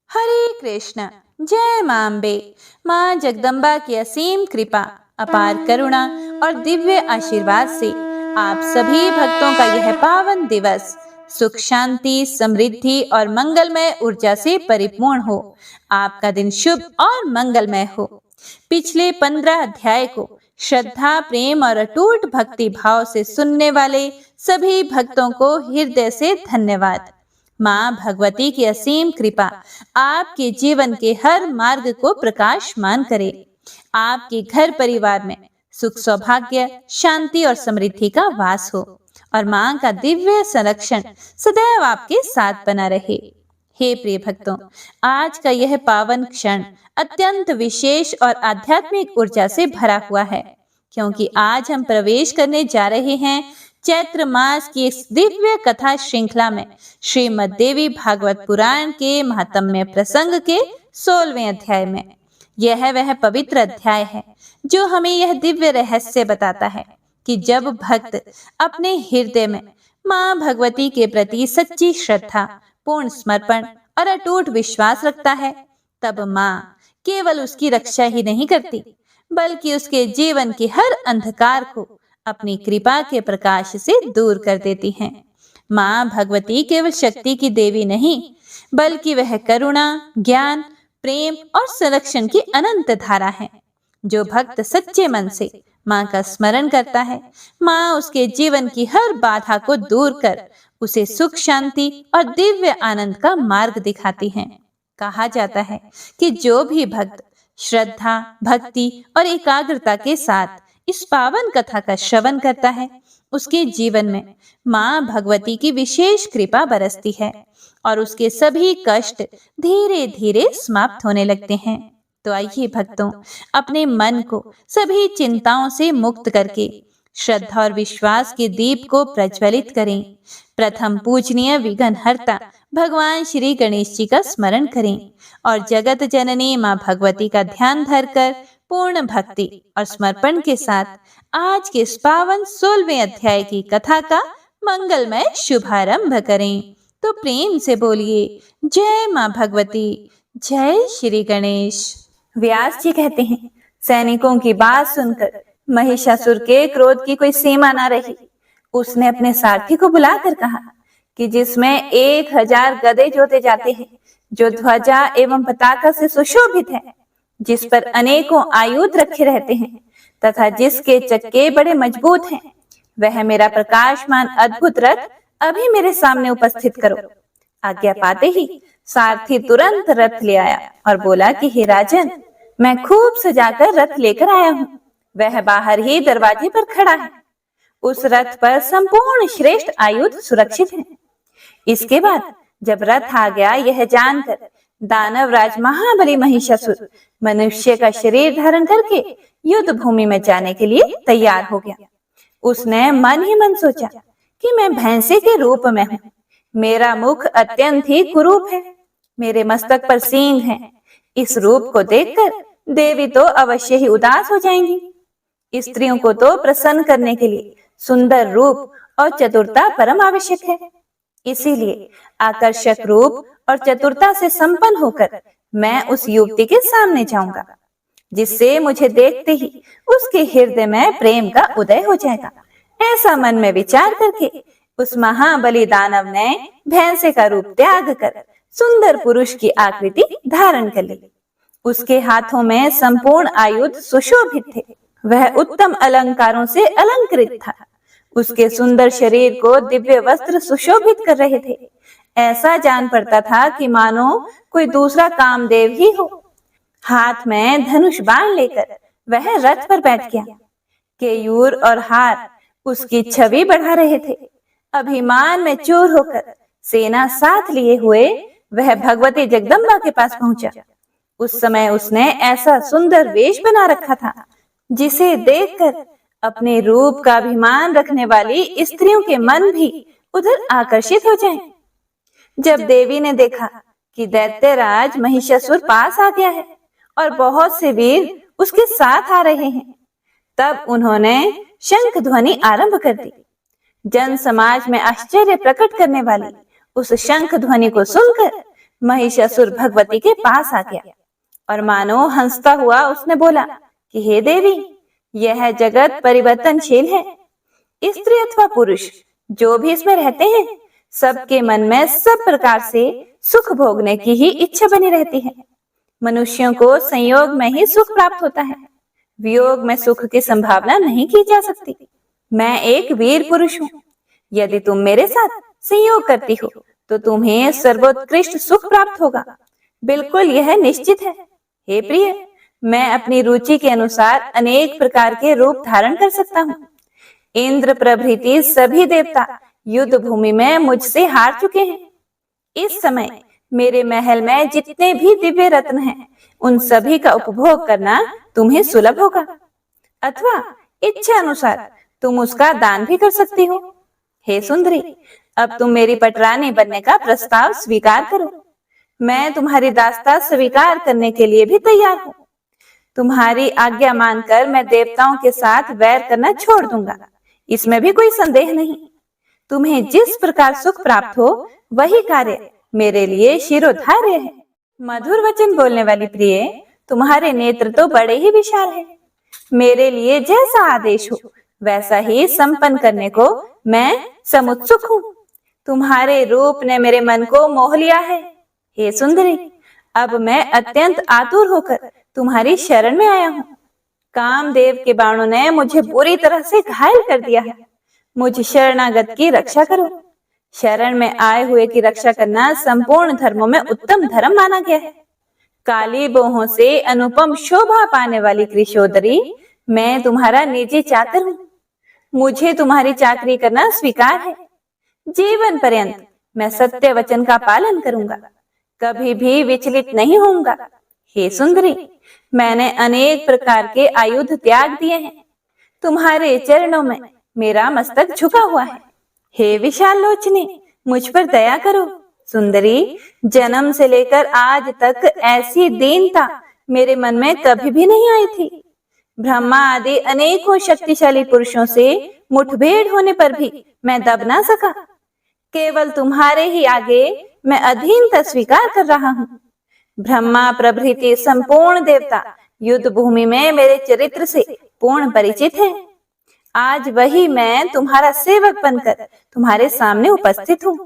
हरे कृष्ण। जय मां अम्बे। मां जगदम्बा की असीम कृपा, अपार करुणा और दिव्य आशीर्वाद से आप सभी भक्तों का यह पावन दिवस सुख, शांति, समृद्धि और मंगलमय ऊर्जा से परिपूर्ण हो। आपका दिन शुभ और मंगलमय हो। पिछले 15 अध्याय को श्रद्धा, प्रेम और अटूट भक्ति भाव से सुनने वाले सभी भक्तों को हृदय से धन्यवाद। मां भगवती की असीम कृपा आपके जीवन के हर मार्ग को प्रकाशमान करे। आपके घर परिवार में सुख, सौभाग्य, शांति और समृद्धि का वास हो और मां का दिव्य संरक्षण सदैव आपके साथ बना रहे। हे प्रिय भक्तों, आज का यह पावन क्षण अत्यंत विशेष और आध्यात्मिक ऊर्जा से भरा हुआ है, क्योंकि आज हम प्रवेश करने जा रहे हैं चैत्र मास की इस दिव्य कथा श्रृंखला में श्रीमद् देवी भागवत पुराण के महात्म्य प्रसंग के 16वें अध्याय में। यह वह पवित्र अध्याय है जो हमें यह दिव्य रहस्य बताता है कि जब भक्त अपने हृदय में मां भगवती के प्रति सच्ची श्रद्धा, पूर्ण समर्पण और अटूट विश्वास रखता है, तब मां केवल उसकी रक्षा ही नहीं करती, बल्कि उसके जीवन के हर अंधकार को अपनी कृपा के प्रकाश से दूर कर देती हैं। मां भगवती केवल शक्ति की देवी नहीं, बल्कि वह करुणा, ज्ञान, प्रेम और संरक्षण की अनंत धारा है। जो भक्त सच्चे मन से मां का स्मरण करता है, मां उसके जीवन की हर बाधा को दूर कर उसे सुख, शांति और दिव्य आनंद का मार्ग दिखाती हैं। कहा जाता है कि जो भी भक्त श्रद्धा, भक्ति और एकाग्रता के साथ इस पावन कथा का श्रवण करता है, उसके जीवन में मां भगवती की विशेष कृपा बरसती है और उसके सभी कष्ट धीरे धीरे समाप्त होने लगते हैं। तो आइए भक्तों, अपने मन को सभी चिंताओं से मुक्त करके श्रद्धा और विश्वास के दीप को प्रज्वलित करें। प्रथम पूजनीय विघ्नहर्ता भगवान श्री गणेश जी का स्मरण करें और जगत जननी मां भगवती का ध्यान धरकर पूर्ण भक्ति और समर्पण के साथ आज के इस पावन 16वें अध्याय की कथा का मंगलमय शुभारंभ करें। तो प्रेम से बोलिए जय मां भगवती, जय श्री गणेश। व्यास जी कहते हैं, सैनिकों की बात सुनकर महिषासुर के क्रोध की कोई सीमा न रही। उसने अपने सारथी को बुलाकर कहा कि जिसमें 1000 गधे जोते जाते हैं, जो ध्वजा एवं पताका से सुशोभित है, जिस पर अनेकों आयुध रखे रहते हैं तथा जिसके चक्के बड़े मजबूत हैं, वह मेरा प्रकाशमान अद्भुत रथ अभी मेरे सामने उपस्थित करो। आज्ञा पाते ही सारथी तुरंत रथ ले आया और बोला कि हे राजन, मैं खूब सजाकर रथ लेकर आया हूँ। वह बाहर ही दरवाजे पर खड़ा है। उस रथ पर संपूर्ण श्रेष्ठ आयुध सुरक्षित हैं। इसके बाद जब रथ आ गया, यह जानकर दानवराज महाबली महिषासुर मनुष्य का शरीर धारण करके युद्ध भूमि में जाने के लिए तैयार हो गया। उसने मन ही मन सोचा कि मैं भैंसे के रूप में हूँ, मेरा मुख अत्यंत ही कुरूप है, मेरे मस्तक पर सींग हैं। इस रूप को देखकर देवी तो अवश्य ही उदास हो जाएंगी। स्त्रियों को तो प्रसन्न करने के लिए सुंदर रूप और चतुरता परम आवश्यक है। इसीलिए आकर्षक रूप और चतुरता से संपन्न होकर मैं उस युवती के सामने जाऊंगा, जिससे मुझे देखते ही उसके हृदय में प्रेम का उदय हो जाएगा। ऐसा मन में विचार करके उस महाबली दानव ने भैंसे का रूप त्याग कर सुंदर पुरुष की आकृति धारण कर ली। उसके हाथों में संपूर्ण आयुध सुशोभित थे। वह उत्तम अलंकारों से अलंकृत था। उसके सुंदर शरीर को दिव्य वस्त्र सुशोभित कर रहे थे। ऐसा जान पड़ता था कि मानो कोई दूसरा कामदेव ही हो। हाथ में धनुष बाण लेकर वह रथ पर बैठ गया। केयूर और हार उसकी छवि बढ़ा रहे थे। अभिमान में चूर होकर सेना साथ लिए हुए वह भगवती जगदम्बा के पास पहुंचा। उस समय उसने ऐसा सुंदर वेश बना रखा था, जिसे देखकर अपने रूप का अभिमान रखने वाली स्त्रियों के मन भी उधर आकर्षित हो जाएं। जब देवी ने देखा कि दैत्यराज महिषासुर पास आ गया है और बहुत से वीर उसके साथ आ रहे हैं, तब उन्होंने शंख ध्वनि आरंभ कर दी। जन समाज में आश्चर्य प्रकट करने वाली उस शंख ध्वनि को सुनकर महिषासुर भगवती के पास आ गया और मानो हंसता हुआ उसने बोला कि हे देवी, यह जगत परिवर्तनशील है। स्त्री अथवा पुरुष जो भी इसमें रहते हैं, सबके मन में सब प्रकार से सुख भोगने की ही इच्छा बनी रहती है। मनुष्यों को संयोग में ही सुख प्राप्त होता है, वियोग में सुख की संभावना नहीं की जा सकती। मैं एक वीर पुरुष हूँ। यदि तुम मेरे साथ संयोग करती हो तो तुम्हें सर्वोत्कृष्ट सुख प्राप्त होगा, बिल्कुल यह निश्चित है। हे प्रिय, मैं अपनी रुचि के अनुसार अनेक प्रकार के रूप धारण कर सकता हूँ। इंद्र प्रभृति सभी देवता युद्ध भूमि में मुझसे हार चुके हैं। इस समय मेरे महल में जितने भी दिव्य रत्न हैं, उन सभी का उपभोग करना तुम्हें सुलभ होगा, अथवा इच्छा अनुसार तुम उसका दान भी कर सकती हो। हे सुंदरी, अब तुम मेरी पटरानी बनने का प्रस्ताव स्वीकार करो। मैं तुम्हारी दास्ता स्वीकार करने के लिए भी तैयार हूँ। तुम्हारी आज्ञा मानकर मैं देवताओं के साथ वैर करना छोड़ दूंगा, इसमें भी कोई संदेह नहीं। तुम्हें जिस प्रकार सुख प्राप्त हो, वही कार्य मेरे लिए शिरोधार्य है। मधुर वचन बोलने वाली प्रिय, तुम्हारे नेत्र तो बड़े ही विशाल हैं। मेरे लिए जैसा आदेश हो वैसा ही संपन्न करने को मैं समुत्सुक हूँ। तुम्हारे रूप ने मेरे मन को मोह लिया है। हे सुंदरी, अब मैं अत्यंत आतुर होकर तुम्हारी शरण में आया हूँ। कामदेव के बाणों ने मुझे बुरी तरह से घायल कर दिया है। मुझ शरणागत की रक्षा करो। शरण में आए हुए की रक्षा करना संपूर्ण धर्मों में उत्तम धर्म माना गया है। काली बोहों से अनुपम शोभा पाने वाली कृशोदरी, मैं तुम्हारा निजी चाकर हूँ। मुझे तुम्हारी चाकरी करना स्वीकार है। जीवन पर्यंत मैं सत्य वचन का पालन करूंगा, कभी भी विचलित नहीं होऊंगा। हे सुंदरी, मैंने अनेक प्रकार के आयुध त्याग दिए हैं। तुम्हारे चरणों में मेरा मस्तक झुका हुआ है। हे विशाल लोचने, मुझ पर दया करो। सुंदरी, जन्म से लेकर आज तक ऐसी दीनता मेरे मन में कभी भी नहीं आई थी। ब्रह्मा आदि अनेकों शक्तिशाली पुरुषों से मुठभेड़ होने पर भी मैं दब ना सका। केवल तुम्हारे ही आगे मैं अधीनता स्वीकार कर रहा हूँ। ब्रह्मा प्रभृति संपूर्ण देवता युद्ध भूमि में मेरे चरित्र से पूर्ण परिचित हैं। आज वही मैं तुम्हारा सेवक बनकर तुम्हारे सामने उपस्थित हूँ।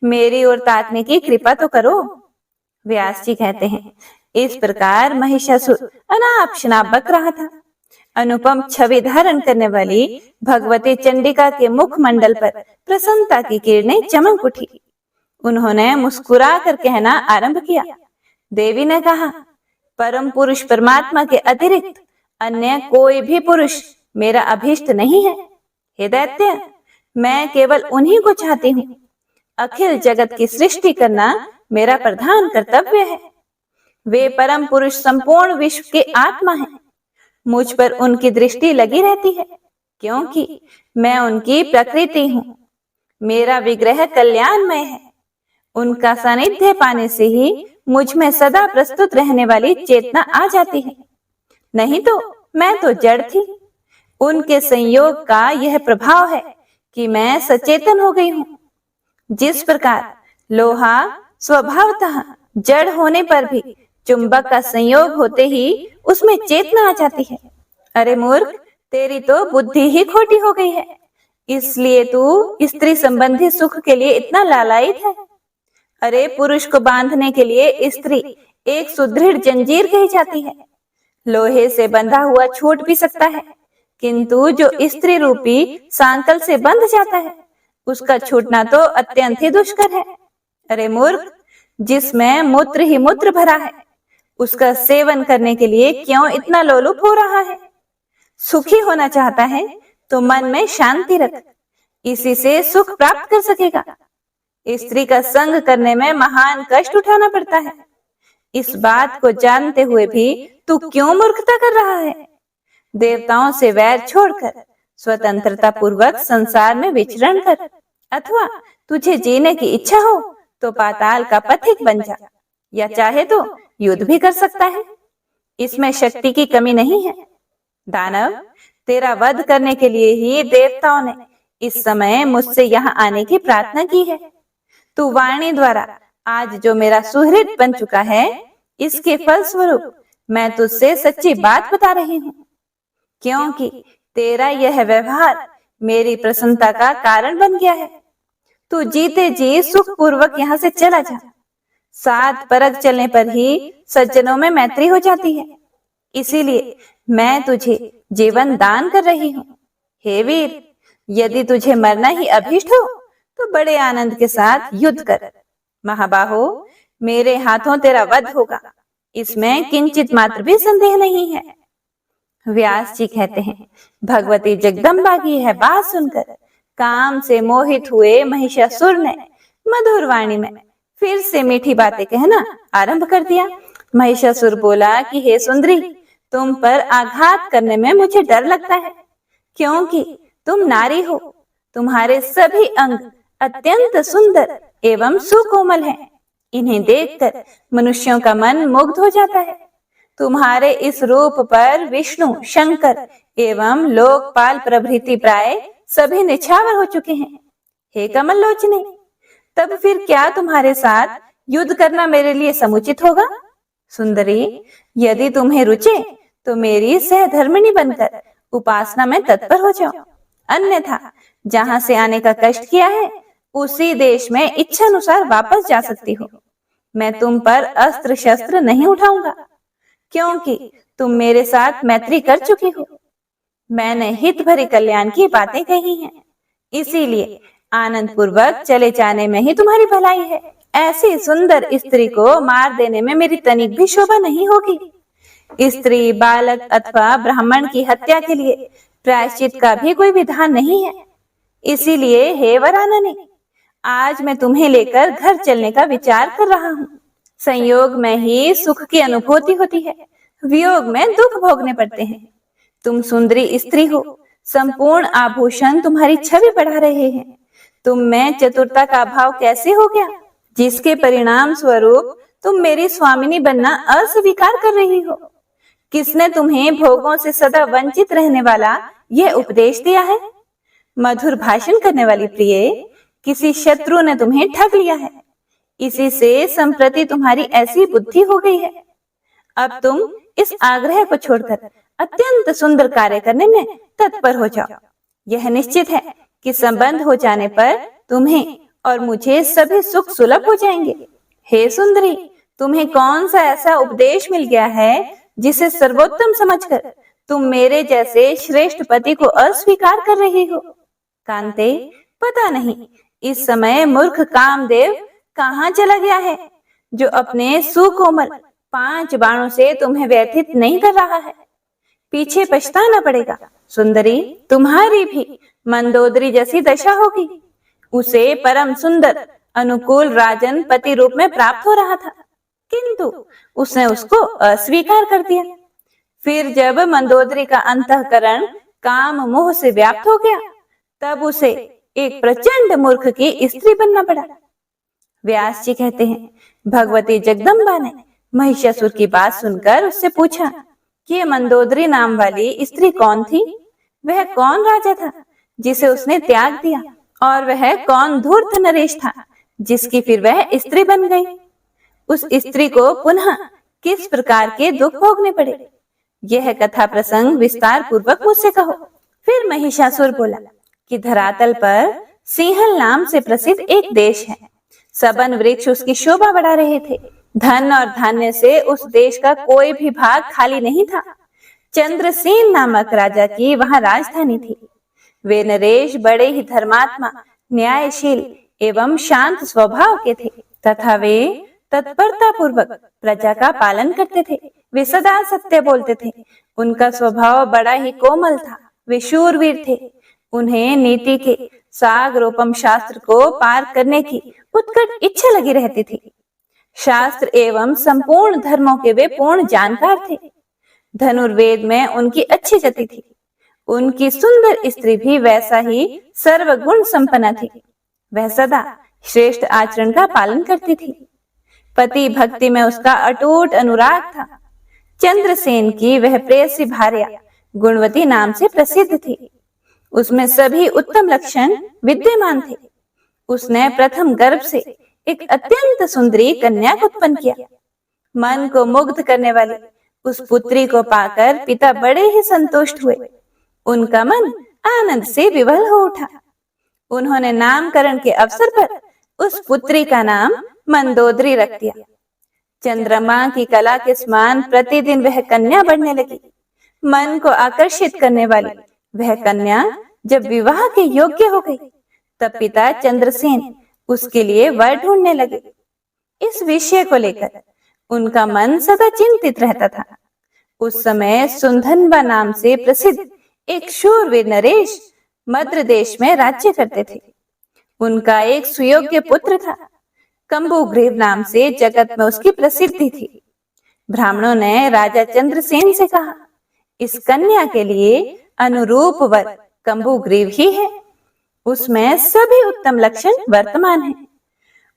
मेरी ओर ताकने की कृपा तो करो। व्यास जी कहते हैं, इस प्रकार महिषासुर अनाप शनाप बक रहा था। अनुपम छवि धारण करने वाली भगवती चंडिका के मुखमंडल पर प्रसन्नता की किरणें चमक उठी। उन्होंने मुस्कुरा कर कहना आरंभ किया। देवी ने कहा, परम पुरुष परमात्मा के अतिरिक्त अन्य कोई भी पुरुष मेरा अभीष्ट नहीं है। हे दैत्य, मैं केवल उन्हीं को चाहती हूँ। अखिल जगत की सृष्टि करना मेरा प्रधान कर्तव्य है। वे परम पुरुष संपूर्ण विश्व के आत्मा हैं। मुझ पर उनकी दृष्टि लगी रहती है, क्योंकि मैं उनकी प्रकृति हूँ। मेरा विग्रह कल्याणमय है। उनका सानिध्य पाने से ही मुझ में सदा प्रस्तुत रहने वाली चेतना आ जाती है, नहीं तो मैं तो जड़ थी। उनके संयोग का यह प्रभाव है कि मैं सचेतन हो गई हूँ। जिस प्रकार लोहा स्वभावतः जड़ होने पर भी चुंबक का संयोग होते ही उसमें चेतना आ जाती है। अरे मूर्ख, तेरी तो बुद्धि ही खोटी हो गई है, इसलिए तू स्त्री संबंधी सुख के लिए इतना लालायित है। अरे पुरुष को बांधने के लिए स्त्री एक सुदृढ़ जंजीर कही जाती है। लोहे से बंधा हुआ छूट भी सकता है, किंतु जो स्त्री रूपी सांकल से बंध जाता है, उसका छूटना तो अत्यंत ही दुष्कर है। अरे मूर्ख, जिसमें मूत्र ही मूत्र भरा है, उसका सेवन करने के लिए क्यों इतना लोलुप हो रहा है? सुखी होना चाहता है तो मन में शांति रख, इसी से सुख प्राप्त कर सकेगा। स्त्री का संग करने में महान कष्ट उठाना पड़ता है। इस बात को जानते हुए भी तू क्यों मूर्खता कर रहा है? देवताओं से वैर छोड़कर स्वतंत्रता पूर्वक संसार में विचरण कर, अथवा तुझे जीने की इच्छा हो तो पाताल का पथिक बन जा, या चाहे तो युद्ध भी कर सकता है। इसमें शक्ति की कमी नहीं है। दानव, तेरा वध करने के लिए ही देवताओं ने इस समय मुझसे यहाँ आने की प्रार्थना की है। तू वाणी द्वारा आज जो मेरा सुहृद बन चुका है, इसके फलस्वरूप मैं तुझसे सच्ची बात बता रही हूँ, क्योंकि तेरा यह व्यवहार मेरी प्रसन्नता का कारण बन गया है। तू जीते जी सुख पूर्वक यहाँ से चला जा। 7 परग चलने पर ही सज्जनों में मैत्री हो जाती है, इसीलिए मैं तुझे जीवन दान कर रही हूँ। हे वीर, यदि तुझे मरना ही अभीष्ट हो तो बड़े आनंद के साथ युद्ध कर। महाबाहो, मेरे हाथों तेरा वध होगा, इसमें किंचित मात्र भी संदेह नहीं है। व्यास जी कहते हैं, भगवती जगदम्बा की यह बात सुनकर काम से मोहित हुए महिषासुर ने मधुर वाणी में फिर से मीठी बातें कहना आरंभ कर दिया। महिषासुर बोला कि हे सुंदरी, तुम पर आघात करने में मुझे डर लगता है, क्योंकि तुम नारी हो। तुम्हारे सभी अंग अत्यंत सुंदर एवं सुकोमल हैं। इन्हें देखकर मनुष्यों का मन मुग्ध हो जाता है। तुम्हारे इस रूप पर विष्णु, शंकर एवं लोकपाल प्रभृति प्राय सभी निछावर हो चुके हैं। हे कमल लोचने, तब फिर क्या तुम्हारे साथ युद्ध करना मेरे लिए समुचित होगा? सुंदरी, यदि तुम्हें रुचे तो मेरी सहधर्मिणी बनकर उपासना में तत्पर हो जाओ, अन्यथा जहां से आने का कष्ट किया है उसी देश में इच्छा अनुसार वापस जा सकती हो। मैं तुम पर अस्त्र शस्त्र नहीं उठाऊंगा, क्योंकि तुम मेरे साथ मैत्री कर चुकी हो। मैंने हित भरी कल्याण की बातें कही हैं, इसीलिए आनंद पूर्वक चले जाने में ही तुम्हारी भलाई है। ऐसी सुंदर स्त्री को मार देने में मेरी तनिक भी शोभा नहीं होगी। स्त्री, बालक अथवा ब्राह्मण की हत्या के लिए प्रायश्चित का भी कोई विधान नहीं है। इसीलिए हे वरानने, आज मैं तुम्हें लेकर घर चलने का विचार कर रहा हूँ। संयोग में ही सुख की अनुभूति होती है, वियोग में दुख भोगने पड़ते हैं। तुम सुंदरी स्त्री हो, संपूर्ण आभूषण तुम्हारी छवि बढ़ा रहे हैं। तुम में चतुरता का अभाव कैसे हो गया, जिसके परिणाम स्वरूप तुम मेरी स्वामिनी बनना अस्वीकार कर रही हो? किसने तुम्हें भोगों से सदा वंचित रहने वाला यह उपदेश दिया है? मधुर भाषण करने वाली प्रिय, किसी शत्रु ने तुम्हें ठग लिया है, इसी से संप्रति तुम्हारी ऐसी बुद्धि हो गई है। अब तुम इस आग्रह को छोड़कर अत्यंत सुंदर कार्य करने में तत्पर हो जाओ। यह निश्चित है कि संबंध हो जाने पर तुम्हें और मुझे सभी सुख सुलभ हो जाएंगे। हे सुंदरी, तुम्हें कौन सा ऐसा उपदेश मिल गया है जिसे सर्वोत्तम समझकर तुम मेरे जैसे श्रेष्ठ पति को अस्वीकार कर रही हो? कांते, पता नहीं इस समय मूर्ख कामदेव कहाँ चला गया है, जो अपने सुकोमल 5 बाणों से तुम्हें व्यथित नहीं कर रहा है। पीछे पछताना पड़ेगा। सुंदरी, तुम्हारी भी मंदोदरी जैसी दशा होगी। उसे परम सुंदर अनुकूल राजन पति रूप में प्राप्त हो रहा था, किंतु उसने उसको अस्वीकार कर दिया। फिर जब मंदोदरी का अंतःकरण काम मोह से व्याप्त हो गया, तब उसे एक प्रचंड मूर्ख की स्त्री बनना पड़ा। व्यास जी कहते हैं, भगवती जगदम्बा ने महिषासुर की बात सुनकर उससे पूछा कि मंदोदरी नाम वाली स्त्री कौन थी? वह कौन राजा था जिसे उसने त्याग दिया? और वह कौन धूर्त नरेश था जिसकी फिर वह स्त्री बन गई? उस स्त्री को पुनः किस प्रकार के दुख भोगने पड़े? यह कथा प्रसंग विस्तार पूर्वक मुझसे कहो। फिर महिषासुर बोला कि धरातल पर सिंहल नाम से प्रसिद्ध एक देश है। सबन वृक्ष उसकी शोभा बढ़ा रहे थे। धन और धान्य से उस देश का कोई भी भाग खाली नहीं था। चंद्रसेन नामक राजा की वहां राजधानी थी। वे नरेश बड़े ही धर्मात्मा, न्यायशील एवं शांत स्वभाव के थे तथा वे तत्परता पूर्वक प्रजा का पालन करते थे। वे सदा सत्य बोलते थे। उनका स्वभाव बड़ा ही कोमल था। वे शूरवीर थे। उन्हें नीति के सागरोपम शास्त्र को पार करने की उत्कट इच्छा लगी रहती थी। शास्त्र एवं संपूर्ण धर्मों के वे पूर्ण जानकार थे। धनुर्वेद में उनकी अच्छी गति थी। उनकी सुंदर स्त्री भी वैसा ही सर्वगुण संपन्न थी। वह सदा श्रेष्ठ आचरण का पालन करती थी। पति भक्ति में उसका अटूट अनुराग था। चंद्रसेन की वह प्रेयसी भार्या गुणवती नाम से प्रसिद्ध थी। उसमें सभी उत्तम लक्षण विद्यमान थे। उसने प्रथम गर्भ से एक अत्यंत सुंदरी कन्या को उत्पन्न किया। मन को मुग्ध करने वाली उस पुत्री को पाकर पिता बड़े ही संतुष्ट हुए। उनका मन आनंद से विवल हो उठा। उन्होंने नामकरण के अवसर पर उस पुत्री का नाम मंदोदरी रख दिया। चंद्रमा की कला के समान प्रतिदिन वह कन्या बढ़ने लगी। मन को आकर्षित करने वाली वह कन्या जब विवाह के योग्य हो गई, तब पिता चंद्रसेन उसके लिए वर ढूंढने लगे। इस विषय को लेकर उनका मन सदा चिंतित रहता था। उस समय सुंधनबा नाम से प्रसिद्ध एक शूरवीर नरेश मद्र देश में राज्य करते थे। उनका एक सुयोग्य पुत्र था। कंबुग्रीव नाम से जगत में उसकी प्रसिद्धि थी। ब्राह्मणों ने राजा चंद्रसेन से कहा, इस कन्या के लिए अनुरूप वर कंबुग्रीव ही है। उसमें सभी उत्तम लक्षण वर्तमान हैं।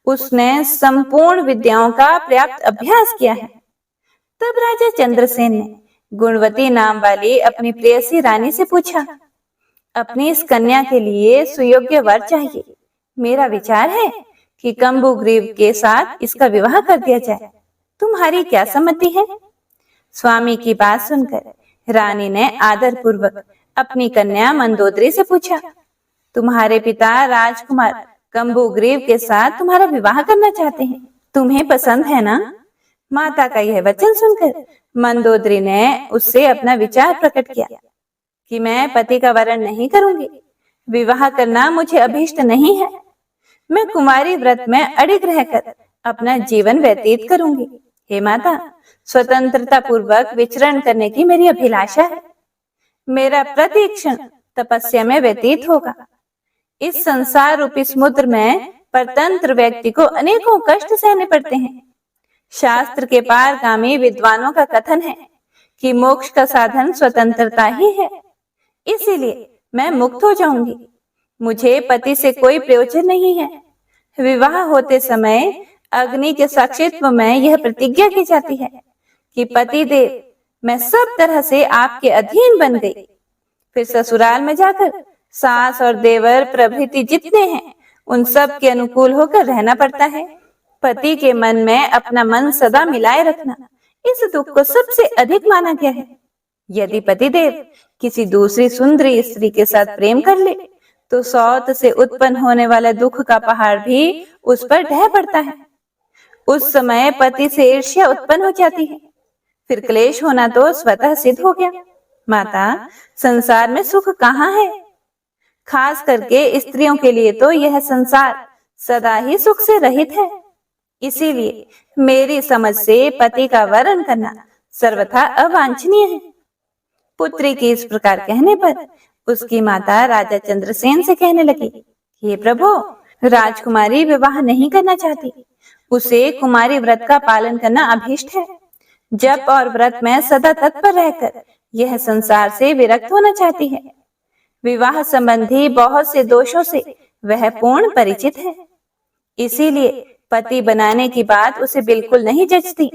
उसने संपूर्ण विद्याओं का पर्याप्त अभ्यास किया है। तब राजा चंद्रसेन ने गुणवती नाम वाली अपनी प्रेयसी रानी से पूछा, अपनी इस कन्या के लिए सुयोग्य वर चाहिए। मेरा विचार है कि कंबुग्रीव के साथ इसका विवाह कर दिया जाए। तुम्हारी क्या सम्मति है? स्वामी की बात सुनकर रानी ने आदर पूर्वक अपनी कन्या मंदोदरी से पूछा, तुम्हारे पिता राजकुमार कंबुग्रीव के साथ तुम्हारा विवाह करना चाहते हैं, तुम्हें पसंद है ना? माता का यह वचन सुनकर मंदोदरी ने उससे अपना विचार प्रकट किया कि मैं पति का वरण नहीं करूंगी। विवाह करना मुझे अभीष्ट नहीं है। मैं कुमारी व्रत में अड़िग रहकर अपना जीवन व्यतीत करूंगी। हे माता, स्वतंत्रता पूर्वक विचरण करने की मेरी अभिलाषा है। मेरा प्रतिक्षण तपस्या में व्यतीत होगा। इस संसार रूपी समुद्र में परतंत्र व्यक्ति को अनेकों कष्ट सहने पड़ते हैं। शास्त्र के पारगामी विद्वानों का कथन है कि मोक्ष का साधन स्वतंत्रता ही है। इसीलिए मैं मुक्त हो जाऊंगी। मुझे पति से कोई प्रयोजन नहीं है। विवाह होते समय अग्नि के साक्षित्व में यह प्रतिज्ञा की जाती है कि पति देव, मैं सब तरह से आपके अधीन बन गई। फिर ससुराल में जाकर सास और देवर प्रभृति जितने हैं, उन सब के अनुकूल होकर रहना पड़ता है। पति के मन में अपना मन सदा मिलाए रखना इस दुख को सबसे अधिक माना गया है। यदि पतिदेव किसी दूसरी सुंदरी स्त्री के साथ प्रेम कर ले, तो सौत से उत्पन्न होने वाला दुख का पहाड़ भी उस पर ढह पड़ता है। उस समय पति से ईर्ष्या उत्पन्न हो जाती है। फिर क्लेश होना तो स्वतः सिद्ध हो गया। माता, संसार में सुख कहाँ है? खास करके स्त्रियों के लिए तो यह संसार सदा ही सुख से रहित है। इसीलिए मेरी समझ से पति का वरण करना सर्वथा अवांछनीय है। पुत्री के इस प्रकार कहने पर उसकी माता राजा चंद्रसेन से कहने लगी, हे प्रभु, राजकुमारी विवाह नहीं करना चाहती। उसे कुमारी व्रत का पालन करना अभीष्ट है। जप और व्रत में सदा तत्पर रहकर यह संसार से विरक्त होना चाहती है। विवाह संबंधी बहुत से दोषों से वह पूर्ण परिचित है। इसीलिए पति बनाने की बात उसे बिल्कुल नहीं जचती।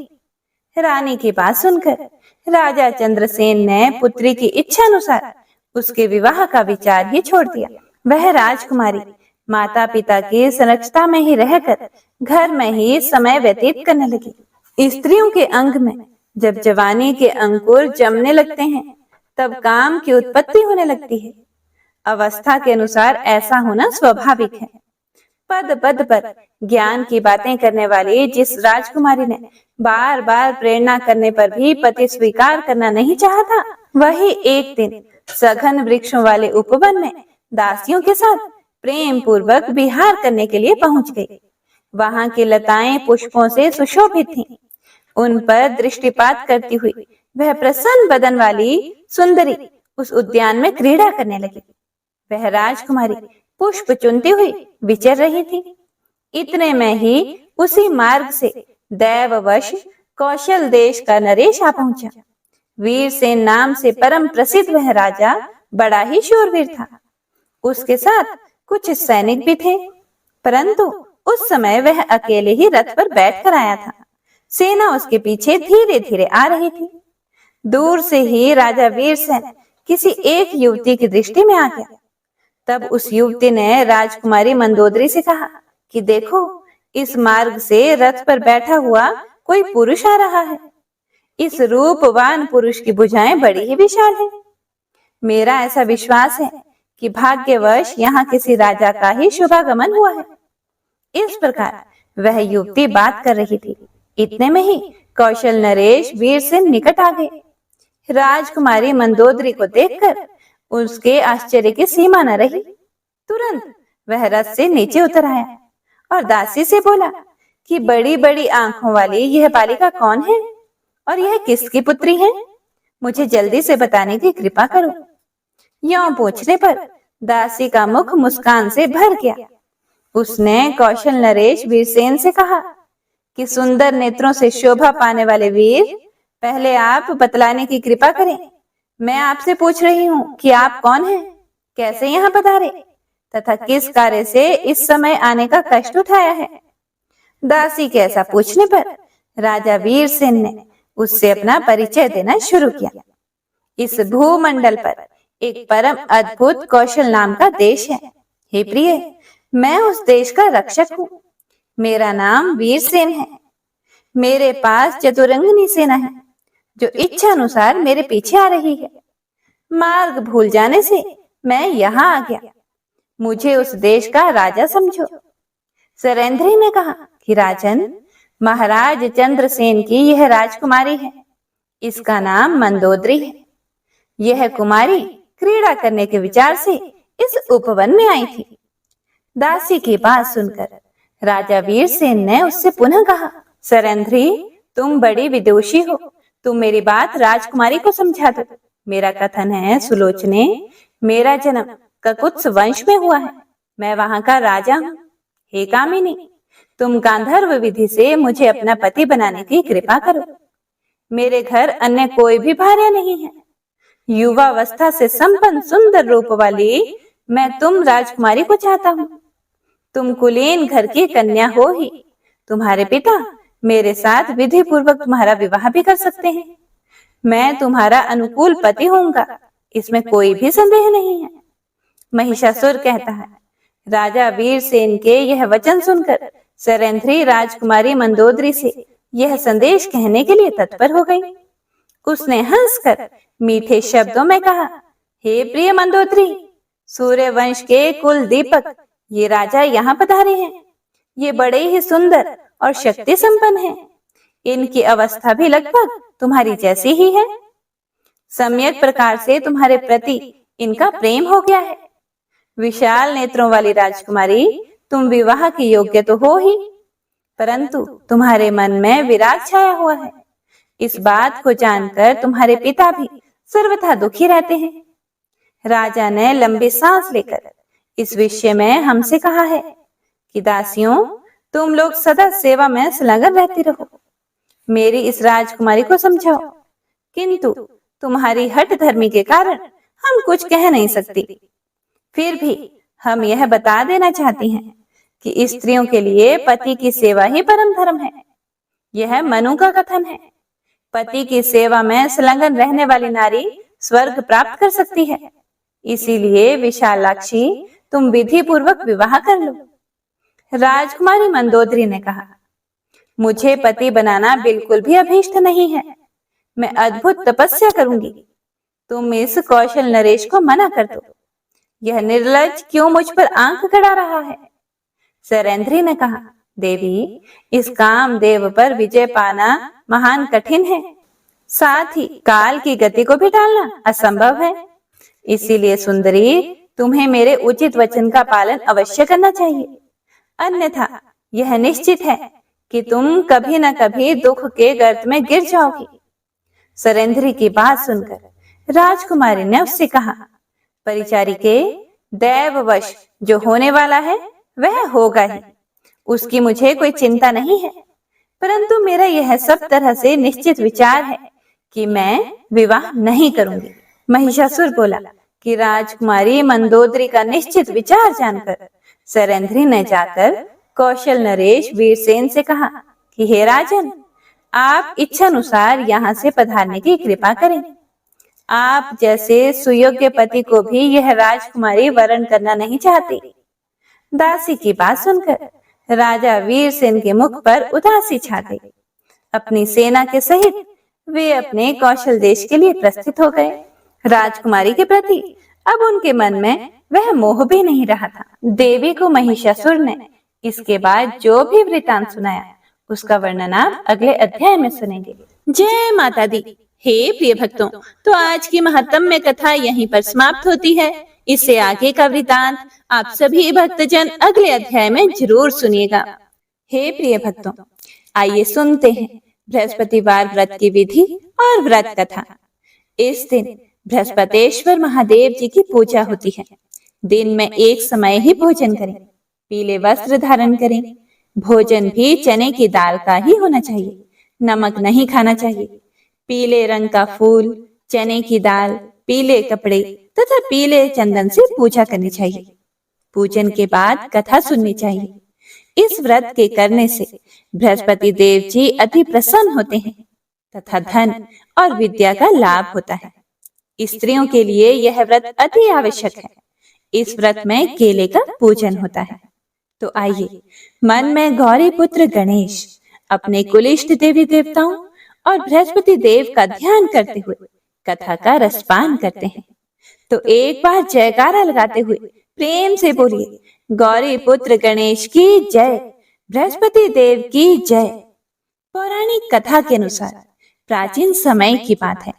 रानी की बात सुनकर राजा चंद्रसेन ने पुत्री की इच्छा अनुसार उसके विवाह का विचार ही छोड़ दिया। वह राजकुमारी माता पिता की संरक्षता में ही रहकर घर में ही समय व्यतीत करने लगी। स्त्रियों के अंग में जब जवानी के अंकुर जमने लगते हैं, तब काम की उत्पत्ति होने लगती है। अवस्था के अनुसार ऐसा होना स्वाभाविक है। पद पद पर ज्ञान की बातें करने वाली जिस राजकुमारी ने बार बार प्रेरणा करने पर भी पति स्वीकार करना नहीं चाहा था, वही एक दिन सघन वृक्षों वाले उपवन में दासियों के साथ प्रेम पूर्वक विहार करने के लिए पहुंच गई। वहां की लताएं पुष्पों से सुशोभित थीं। उन पर दृष्टिपात करती हुई वह प्रसन्न बदन वाली सुंदरी उस उद्यान में क्रीड़ा करने लगी। वह राजकुमारी पुष्प चुनती हुई विचर रही थी। इतने में ही उसी मार्ग से दैववश कौशल देश का नरेश आ पहुंचा। वीरसेन नाम से परम प्रसिद्ध वह राजा बड़ा ही शूरवीर था। उसके साथ कुछ सैनिक भी थे, परंतु उस समय वह अकेले ही रथ पर बैठकर आया था। सेना उसके पीछे धीरे धीरे आ रही थी। दूर से ही राजा वीरसेन किसी एक युवती की दृष्टि में आ गया। तब उस युवती ने राजकुमारी मंदोदरी से कहा कि देखो, इस मार्ग से रथ पर बैठा हुआ कोई पुरुष आ रहा है। इस रूपवान पुरुष की भुजाएं बड़ी ही विशाल हैं। मेरा ऐसा विश्वास है कि भाग्यवश यहाँ किसी राजा का ही शुभागमन हुआ है। इस प्रकार वह युवती बात कर रही थी। इतने में ही कौशल नरेश वीर से निकट आ गए। राजकुमारी मंदोदरी को देखकर उसके आश्चर्य की सीमा न रही। तुरंत वह रथ से नीचे उतर आया और दासी से बोला कि बड़ी बड़ी आंखों वाली यह बालिका कौन है और यह किसकी पुत्री है? मुझे जल्दी से बताने की कृपा करो। यों पूछने पर दासी का मुख मुस्कान से भर गया। उसने कौशल नरेश वीरसेन से कहा कि सुंदर नेत्रों से शोभा पाने वाले वीर, पहले आप बतलाने की कृपा करें। मैं आपसे पूछ रही हूँ कि आप कौन हैं, कैसे यहाँ पधारे तथा किस कार्य से इस समय आने का कष्ट उठाया है। दासी के ऐसा पूछने पर राजा वीरसेन ने उससे अपना परिचय देना शुरू किया। इस भूमंडल पर एक परम अद्भुत कौशल नाम का देश है। हे प्रिय, मैं उस देश का रक्षक हूँ। मेरा नाम वीरसेन है। मेरे पास चतुरंगिनी सेना है जो इच्छा अनुसार मेरे पीछे आ रही है। मार्ग भूल जाने से मैं यहाँ आ गया। मुझे उस देश का राजा समझो। सरेंद्री ने कहा कि राजन, महाराज चंद्रसेन की यह राजकुमारी है। इसका नाम मंदोदरी है। यह कुमारी क्रीड़ा करने के विचार से इस उपवन में आई थी। दासी की बात सुनकर राजा वीरसेन ने उससे पुनः कहा, सरेंद्री, तुम बड़ी विदुषी हो। तुम मेरी बात राजकुमारी को समझा दो। मेरा कथन है, सुलोचने, मेरा जन्म ककुत्स वंश में हुआ है। मैं वहां का राजा हूँ। हे कामिनी, तुम गांधर्व विधि से मुझे अपना पति बनाने की कृपा करो। मेरे घर अन्य कोई भी भार्या नहीं है। युवावस्था से संपन्न सुंदर रूप वाली मैं तुम राजकुमारी को चाहता हूँ। तुम कुलीन घर की कन्या हो ही। तुम्हारे पिता मेरे साथ विधि पूर्वक तुम्हारा विवाह भी कर सकते हैं। मैं तुम्हारा अनुकूल पति होऊंगा, इसमें कोई भी संदेह नहीं है। महिषासुर कहता है। राजा वीरसेन के यह वचन सुनकर सरेंद्री राजकुमारी मंदोदरी से यह संदेश कहने के लिए तत्पर हो गई। उसने हंसकर मीठे शब्दों में कहा, हे प्रिय मंदोदरी, सूर्य वंश के कुल दीपक ये राजा यहाँ पधारे हैं। ये बड़े ही सुंदर और शक्ति संपन्न हैं। इनकी अवस्था भी लगभग तुम्हारी जैसी ही है। सम्यक प्रकार से तुम्हारे प्रति इनका प्रेम हो गया है। विशाल नेत्रों वाली राजकुमारी, तुम विवाह के योग्य तो हो ही, परंतु तुम्हारे मन में विराग छाया हुआ है। इस बात को जानकर तुम्हारे पिता भी सर्वथा दुखी रहते हैं। राजा ने लंबी सांस लेकर इस विषय में हमसे कहा है कि दासियों, तुम लोग सदा सेवा में संलग्न रहती रहो। मेरी इस राजकुमारी को समझाओ, किंतु तुम्हारी हठ धर्मी के कारण हम कुछ कह नहीं सकती। फिर भी हम यह बता देना चाहती हैं कि स्त्रियों के लिए पति की सेवा ही परम धर्म है। यह मनु का कथन है। पति की सेवा में संलग्न रहने वाली नारी स्वर्ग प्राप्त कर सकती है। इसीलिए विशालाक्षी, तुम विधि पूर्वक विवाह कर लो। राजकुमारी मंदोदरी ने कहा, मुझे पति बनाना बिल्कुल भी अभीष्ट नहीं है। मैं अद्भुत तपस्या करूंगी। तुम इस कौशल नरेश को मना कर दो। यह निर्लज क्यों मुझ पर आंख गड़ा रहा है? सरेंद्री ने कहा, देवी, इस काम देव पर विजय पाना महान कठिन है। साथ ही काल की गति को भी टालना असंभव है। इसीलिए सुंदरी, तुम्हें मेरे उचित वचन का पालन अवश्य करना चाहिए, अन्यथा यह निश्चित है कि तुम कभी न कभी दुख के गर्त में गिर जाओगी। सरेंद्री की बात सुनकर राजकुमारी ने उससे कहा, परिचारिके, दैववश जो होने वाला है वह होगा ही। उसकी मुझे कोई चिंता नहीं है, परंतु मेरा यह सब तरह से निश्चित विचार है कि मैं विवाह नहीं करूंगी। महिषासुर बोला कि राजकुमारी मंदोदरी का निश्चित विचार जानकर सरेंद्री ने जाकर कौशल नरेश वीरसेन से कहा कि हे राजन, आप इच्छानुसार यहाँ से पधारने की कृपा करें। आप जैसे सुयोग्य पति को भी यह राजकुमारी वरण करना नहीं चाहती। दासी की बात सुनकर राजा वीर सेन के मुख पर उदासी छा गई। अपनी सेना के सहित वे अपने कौशल देश के लिए प्रस्थित हो गए। राजकुमारी के प्रति अब उनके मन में वह मोह भी नहीं रहा था। देवी को महिषासुर ने इसके बाद जो भी वृतांत सुनाया उसका वर्णन आप अगले अध्याय में सुनेंगे। जय माता दी। हे प्रिय भक्तों, तो आज की महत्तम कथा यहीं पर समाप्त होती है। इससे आगे का वृतांत आप सभी भक्तजन अगले अध्याय में जरूर सुनिएगा। हे प्रिय भक्तों, आइए सुनते हैं बृहस्पतिवार व्रत की विधि और व्रत कथा। इस दिन बृहस्पतेश्वर महादेव जी की पूजा होती है। दिन में एक समय ही भोजन करें, पीले वस्त्र धारण करें, भोजन भी चने की दाल का ही होना चाहिए, नमक नहीं खाना चाहिए। पीले रंग का फूल, चने की दाल, पीले कपड़े तथा पीले चंदन से पूजा करनी चाहिए। पूजन के बाद कथा सुननी चाहिए। इस व्रत के करने से बृहस्पति देव जी अति प्रसन्न होते हैं तथा धन और विद्या का लाभ होता है। स्त्रियों के लिए यह व्रत अति आवश्यक है। इस व्रत में केले का पूजन होता है। तो आइए मन में गौरी पुत्र गणेश, अपने कुलिष्ट देवी देवताओं और बृहस्पति देव का ध्यान करते हुए कथा का रसपान करते हैं। तो एक बार जयकारा लगाते हुए प्रेम से बोलिए, गौरी पुत्र गणेश की जय, बृहस्पति देव की जय। पौराणिक कथा के अनुसार प्राचीन समय की बात है।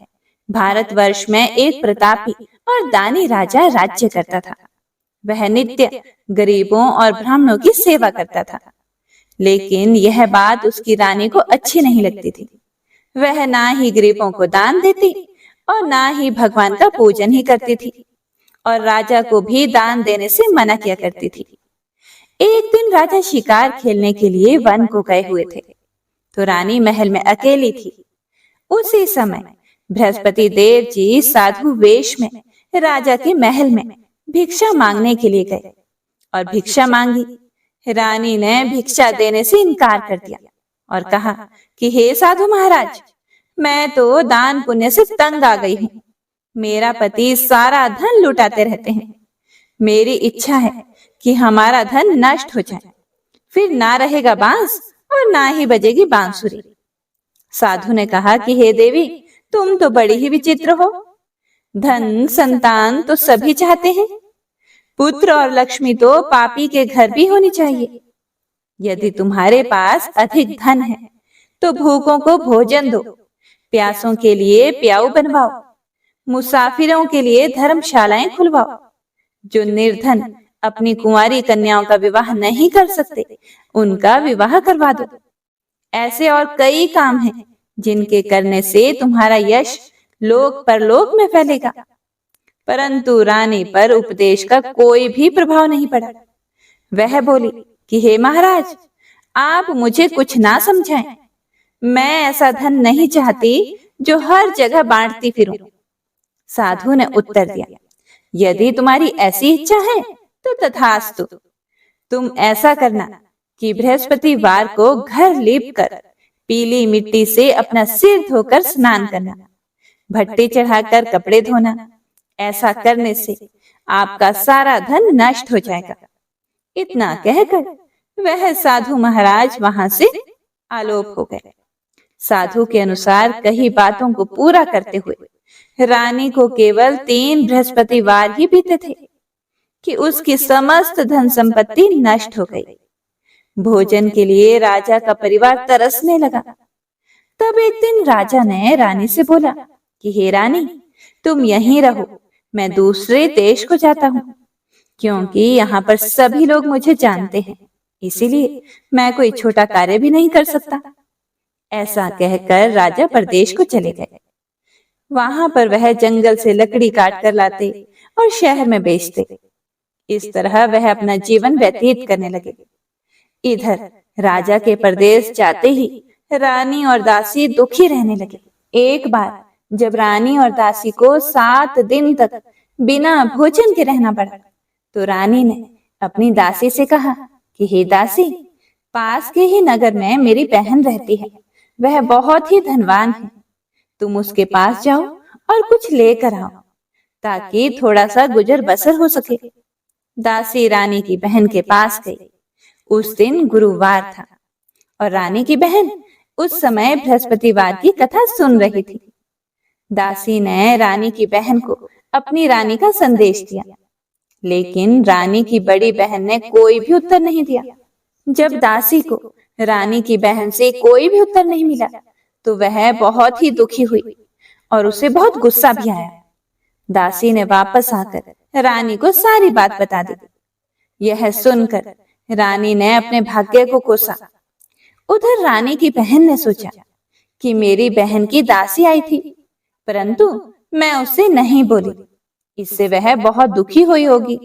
भारतवर्ष में एक प्रतापी और दानी राजा राज्य करता था। वह नित्य गरीबों और ब्राह्मणों की सेवा करता था, लेकिन यह बात उसकी रानी को अच्छी नहीं लगती थी। वह ना ही गरीबों को दान देती और ना ही भगवान का पूजन ही करती थी, और राजा को भी दान देने से मना किया करती थी। एक दिन राजा शिकार खेलने के लिए वन को गए हुए थे, तो रानी महल में अकेली थी। उसी समय बृहस्पति देव जी साधु वेश में राजा के महल में भिक्षा मांगने के लिए गए और भिक्षा मांगी। रानी ने भिक्षा देने से इनकार कर दिया और कहा कि हे साधु महाराज, मैं तो दान पुण्य से तंग आ गई हूँ। मेरा पति सारा धन लुटाते रहते हैं। मेरी इच्छा है कि हमारा धन नष्ट हो जाए, फिर ना रहेगा बांस और ना ही बजेगी बांसुरी। साधु ने कहा कि हे देवी, तुम तो बड़ी ही विचित्र हो। धन संतान तो सभी चाहते हैं, पुत्र और लक्ष्मी तो पापी के घर भी होनी चाहिए। यदि तुम्हारे पास अधिक धन है तो भूखों को भोजन दो, प्यासों के लिए प्याऊ बनवाओ, मुसाफिरों के लिए धर्मशालाएं खुलवाओ। जो निर्धन अपनी कुंवारी कन्याओं का विवाह नहीं कर सकते, उनका विवाह करवा दो। ऐसे और कई काम हैं जिनके करने से तुम्हारा यश लोक परलोक में फैलेगा। परंतु रानी पर उपदेश का कोई भी प्रभाव नहीं पड़ा। वह बोली कि हे महाराज, आप मुझे कुछ ना समझाएं। मैं ऐसा धन नहीं चाहती जो हर जगह बांटती फिरूं। साधु ने उत्तर दिया, यदि तुम्हारी ऐसी इच्छा है तो तथास्तु। तुम ऐसा करना कि बृहस्पतिवार को घर लीप कर पीली मिट्टी से अपना सिर धोकर स्नान करना, भट्टी चढ़ाकर कपड़े धोना। ऐसा करने से आपका सारा धन नष्ट हो जाएगा। इतना कहकर वह साधु महाराज वहां से आलोप हो गए। साधु के अनुसार कई बातों को पूरा करते हुए रानी को केवल 3 बृहस्पतिवार ही बीते थे कि उसकी समस्त धन संपत्ति नष्ट हो गई। भोजन के लिए राजा का परिवार तरसने लगा। तब एक दिन राजा ने रानी से बोला कि हे रानी, तुम यहीं रहो, मैं दूसरे देश को जाता हूँ, क्योंकि यहाँ पर सभी लोग मुझे जानते हैं, इसीलिए मैं कोई छोटा कार्य भी नहीं कर सकता। ऐसा कहकर राजा परदेश को चले गए। वहां पर वह जंगल से लकड़ी काट कर लाते और शहर में बेचते। इस तरह वह अपना जीवन व्यतीत करने लगे। इधर राजा के परदेश जाते ही रानी और दासी दुखी रहने लगे। एक बार जब रानी और दासी को 7 दिन तक बिना भोजन के रहना पड़ा, तो रानी ने अपनी दासी से कहा कि हे दासी, पास के ही नगर में मेरी बहन रहती है, वह बहुत ही धनवान है। तुम उसके पास जाओ और कुछ लेकर आओ, ताकि थोड़ा सा गुजर बसर हो सके। दासी रानी की बहन के पास गई उस दिन गुरुवार था और रानी की बहन उस समय बृहस्पतिवार की कथा सुन रही थी। दासी ने रानी की बहन को अपनी रानी का संदेश दिया, लेकिन रानी की बड़ी बहन ने कोई भी उत्तर नहीं दिया। जब दासी को रानी की बहन से कोई भी उत्तर नहीं मिला तो वह बहुत ही दुखी हुई और उसे बहुत गुस्सा भी आया। दासी ने वापस आकर रानी को सारी बात बता दी। यह सुनकर रानी ने अपने भाग्य को कोसा। उधर रानी की बहन ने सोचा कि मेरी बहन की दासी आई थी, परंतु मैं उससे नहीं बोली, इससे वह बहुत दुखी हुई होगी।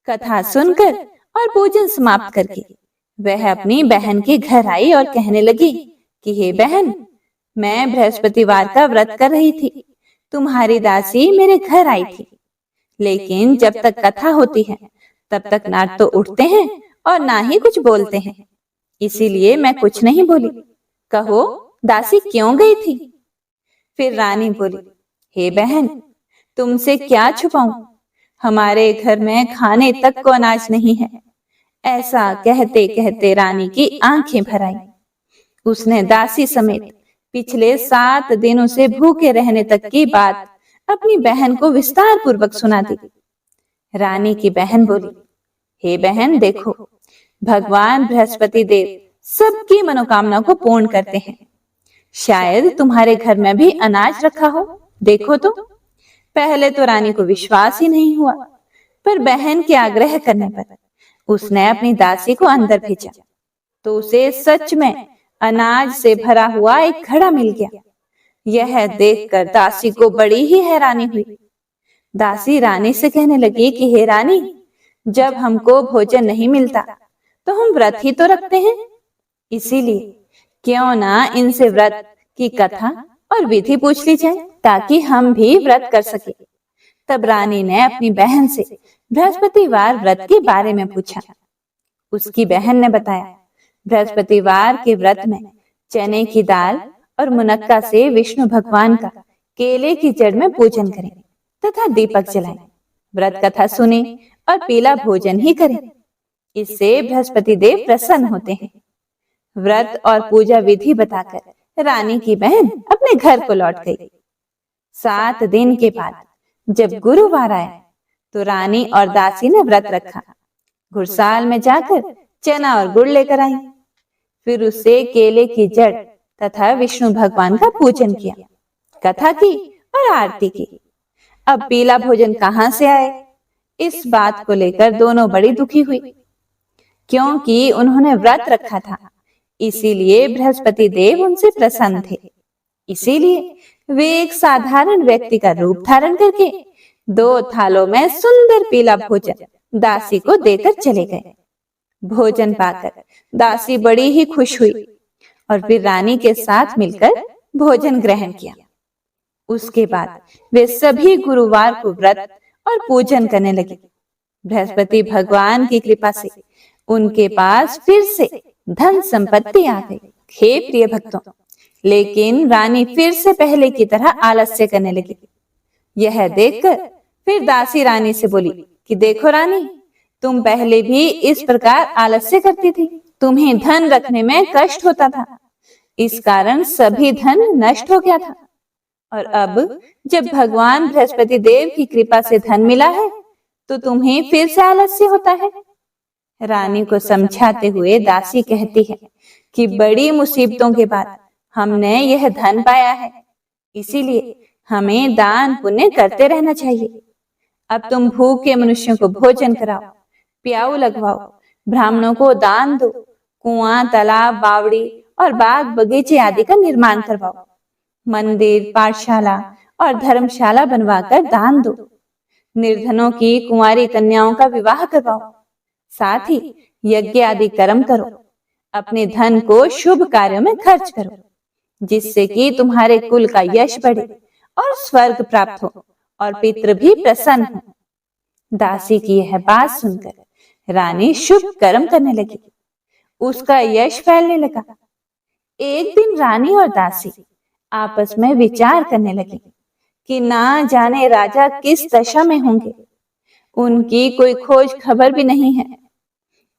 कथा सुनकर और पूजन समाप्त करके वह अपनी बहन के घर आई और कहने लगी कि हे बहन, मैं बृहस्पतिवार का व्रत कर रही थी, तुम्हारी दासी मेरे घर आई थी, लेकिन जब तक कथा होती है तब तक ना तो उठते हैं और ना ही कुछ बोलते हैं, इसीलिए मैं कुछ नहीं बोली। कहो दासी क्यों गई थी? फिर रानी बोली, हे बहन, तुमसे क्या छुपाऊं, हमारे घर में खाने तक को अनाज नहीं है। ऐसा कहते कहते रानी की आंखें भर आई। उसने दासी समेत पिछले 7 दिनों से भूखे रहने तक की बात अपनी बहन को विस्तार पूर्वक सुना दी। रानी की बहन बोली, हे बहन देखो, भगवान बृहस्पति देव सबकी मनोकामना को पूर्ण करते हैं। शायद तुम्हारे घर में भी अनाज रखा हो, देखो तो। पहले तो रानी को विश्वास ही नहीं हुआ, पर बहन के आग्रह करने पर उसने अपनी दासी को अंदर भेजा तो उसे सच में अनाज से भरा हुआ एक घड़ा मिल गया। यह देखकर दासी को बड़ी ही हैरानी हुई। दासी रानी से कहने लगी कि हे रानी, जब हमको भोजन नहीं मिलता तो हम व्रत ही तो रखते हैं, इसीलिए क्यों ना इनसे व्रत की कथा और विधि पूछ ली जाए ताकि हम भी व्रत कर सके। तब रानी ने अपनी बहन से बृहस्पतिवार व्रत के बारे में पूछा। उसकी बहन ने बताया, बृहस्पतिवार के व्रत में चने की दाल और मुनक्का से विष्णु भगवान का केले की जड़ में पूजन करें तथा दीपक जलाएं, व्रत कथा सुने और पीला भोजन ही करें, इससे बृहस्पति देव प्रसन्न होते हैं। व्रत और पूजा विधि बताकर रानी की बहन अपने घर को लौट गई। 7 दिन के बाद जब गुरुवार आया तो रानी और दासी ने व्रत रखा। घुड़साल में जाकर चना और गुड़ लेकर आई, फिर उससे केले की जड़ तथा विष्णु भगवान का पूजन किया, कथा की और आरती की। अब पीला भोजन कहाँ से आए, इस बात को लेकर दोनों बड़ी दुखी हुई, क्योंकि उन्होंने व्रत रखा था, इसीलिए बृहस्पति देव उनसे प्रसन्न थे। इसीलिए वे एक साधारण व्यक्ति का रूप धारण करके 2 थालों में सुंदर पीला भोजन दासी को देकर चले गए। भोजन पाकर दासी बड़ी ही खुश हुई और फिर रानी के साथ मिलकर भोजन ग्रहण किया। उसके बाद वे सभी गुरुवार को व्रत और पूजन करने लगे। बृहस्पति भगवान की कृपा से उनके पास फिर से धन संपत्ति आ गई। हे प्रिय भक्तों, लेकिन रानी फिर से पहले की तरह आलस्य करने लगी। यह देखकर फिर दासी रानी से बोली कि देखो रानी, तुम पहले भी इस प्रकार आलस्य करती थी, तुम्हें धन रखने में कष्ट होता था, इस कारण सभी धन नष्ट हो गया था, और अब जब भगवान बृहस्पति देव की कृपा से धन मिला है तो तुम्हें फिर से आलस्य होता है। रानी को समझाते हुए दासी कहती है कि बड़ी मुसीबतों के बाद हमने यह धन पाया है, इसीलिए हमें दान पुण्य करते रहना चाहिए। अब तुम भूखे मनुष्यों को भोजन कराओ, प्याऊ लगवाओ, ब्राह्मणों को दान दो, कुआं, तालाब, बावड़ी और बाग बगीचे आदि का निर्माण करवाओ, मंदिर, पाठशाला और धर्मशाला बनवाकर दान दो, निर्धनों की कुंवारी कन्याओं का विवाह करवाओ, साथ ही यज्ञ आदि कर्म करो, अपने धन को शुभ कार्यों में खर्च करो, जिससे कि तुम्हारे कुल का यश बढ़े और स्वर्ग प्राप्त हो और पितृ भी प्रसन्न हो। दासी की यह बात सुनकर रानी शुभ कर्म करने लगी, उसका यश फैलने लगा। एक दिन रानी और दासी आपस में विचार करने लगी कि ना जाने राजा किस दशा में होंगे, उनकी कोई खोज खबर भी नहीं है।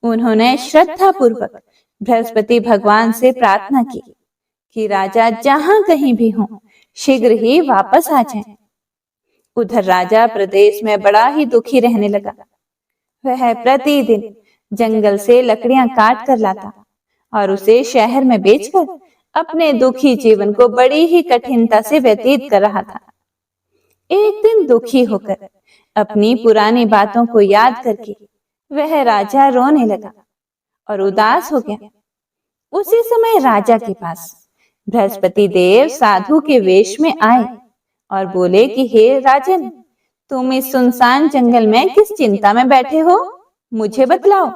उन्होंने श्रद्धा पूर्वक बृहस्पति भगवान से प्रार्थना की कि राजा जहां कहीं भी हों, शीघ्र ही वापस आ जाएं। उधर राजा प्रदेश में बड़ा ही दुखी रहने लगा। वह प्रतिदिन जंगल से लकड़ियां काट कर लाता और उसे शहर में बेचकर अपने दुखी जीवन को बड़ी ही कठिनता से व्यतीत कर रहा था। एक दिन दुखी होकर अपनी पुरानी बातों को याद करके वह राजा रोने लगा और उदास हो गया। उसी समय राजा के पास बृहस्पति देव साधु के वेश में आए और बोले कि हे राजन, तुम इस सुनसान जंगल में किस चिंता में बैठे हो, मुझे बतलाओ।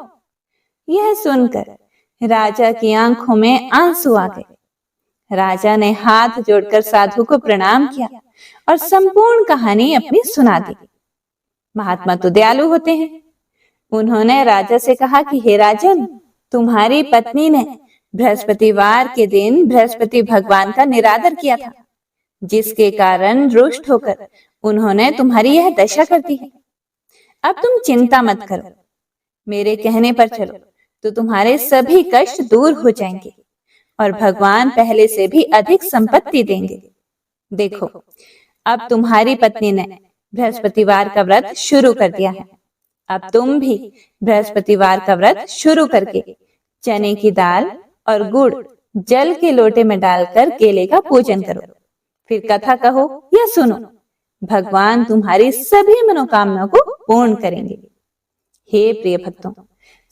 यह सुनकर राजा की आंखों में आंसू आ गए। राजा ने हाथ जोड़कर साधु को प्रणाम किया और संपूर्ण कहानी अपनी सुना दी। महात्मा तो दयालु होते हैं। उन्होंने राजा से कहा कि हे राजन, तुम्हारी पत्नी ने बृहस्पतिवार के दिन बृहस्पति भगवान का निरादर किया था, जिसके कारण रुष्ट होकर उन्होंने तुम्हारी यह दशा कर दी है। अब तुम चिंता मत करो, मेरे कहने पर चलो तो तुम्हारे सभी कष्ट दूर हो जाएंगे और भगवान पहले से भी अधिक संपत्ति देंगे। देखो, अब तुम्हारी पत्नी ने बृहस्पतिवार का व्रत शुरू कर दिया है। अब तुम भी बृहस्पतिवार का व्रत शुरू करके चने की दाल और गुड़ जल के लोटे में डालकर केले का पूजन करो, फिर कथा कहो या सुनो। भगवान तुम्हारी सभी मनोकामनाओं को पूर्ण करेंगे। हे प्रिय भक्तों,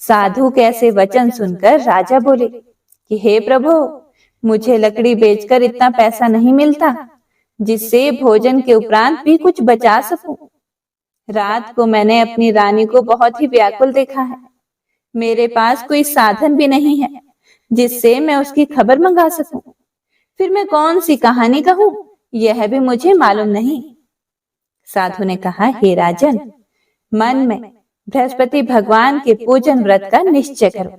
साधु के ऐसे वचन सुनकर राजा बोले कि हे प्रभु, मुझे लकड़ी बेचकर इतना पैसा नहीं मिलता जिससे भोजन के उपरांत भी कुछ बचा सकूं। रात को मैंने अपनी रानी को बहुत ही व्याकुल देखा है। मेरे पास कोई साधन भी नहीं है जिससे मैं उसकी खबर मंगा सकूं। फिर मैं कौन सी कहानी कहूं, यह भी मुझे मालूम नहीं। साधु ने कहा, हे राजन, मन में बृहस्पति भगवान के पूजन व्रत का निश्चय करो।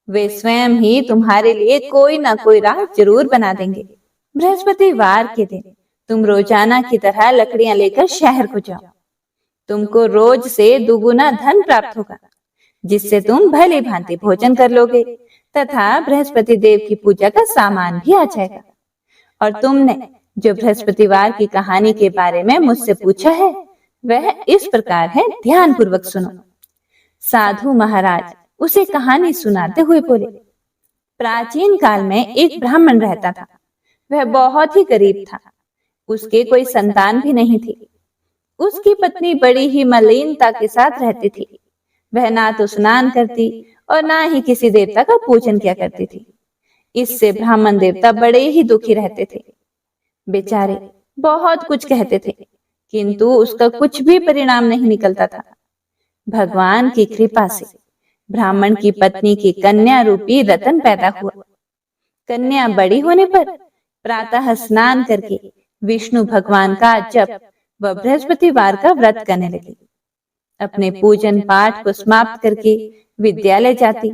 वे स्वयं ही तुम्हारे लिए कोई ना कोई राह जरूर बना देंगे। बृहस्पतिवार के दिन तुम रोजाना की तरह लकड़ियां लेकर शहर को जाओ। तुमको रोज से दुगुना धन प्राप्त होगा, जिससे तुम भली भांति भोजन कर लोगे तथा बृहस्पति देव की पूजा का सामान भी आ जाएगा। और तुमने जो बृहस्पतिवार की कहानी के बारे में मुझसे पूछा है, वह इस प्रकार है, ध्यान पूर्वक सुनो। साधु महाराज उसे कहानी सुनाते हुए बोले, प्राचीन काल में एक ब्राह्मण रहता था। वह बहुत ही गरीब था। उसके कोई संतान भी नहीं थी। उसकी पत्नी बड़ी ही मलिनता के साथ रहती थी। वह ना तो स्नान करती और ना ही किसी देवता का पूजन किया करती थी। इससे ब्राह्मण देवता बड़े ही दुखी रहते थे। बेचारे बहुत कुछ कहते थे, किंतु उसका कुछ भी परिणाम नहीं निकलता था। भगवान की कृपा से ब्राह्मण की पत्नी की कन्या रूपी रतन पैदा हुआ। कन्या बड़ी होने पर प्रातः स्नान करके विष्णु भगवान का जप व बृहस्पतिवार का व्रत करने लगी। अपने पूजन पाठ को समाप्त करके विद्यालय जाती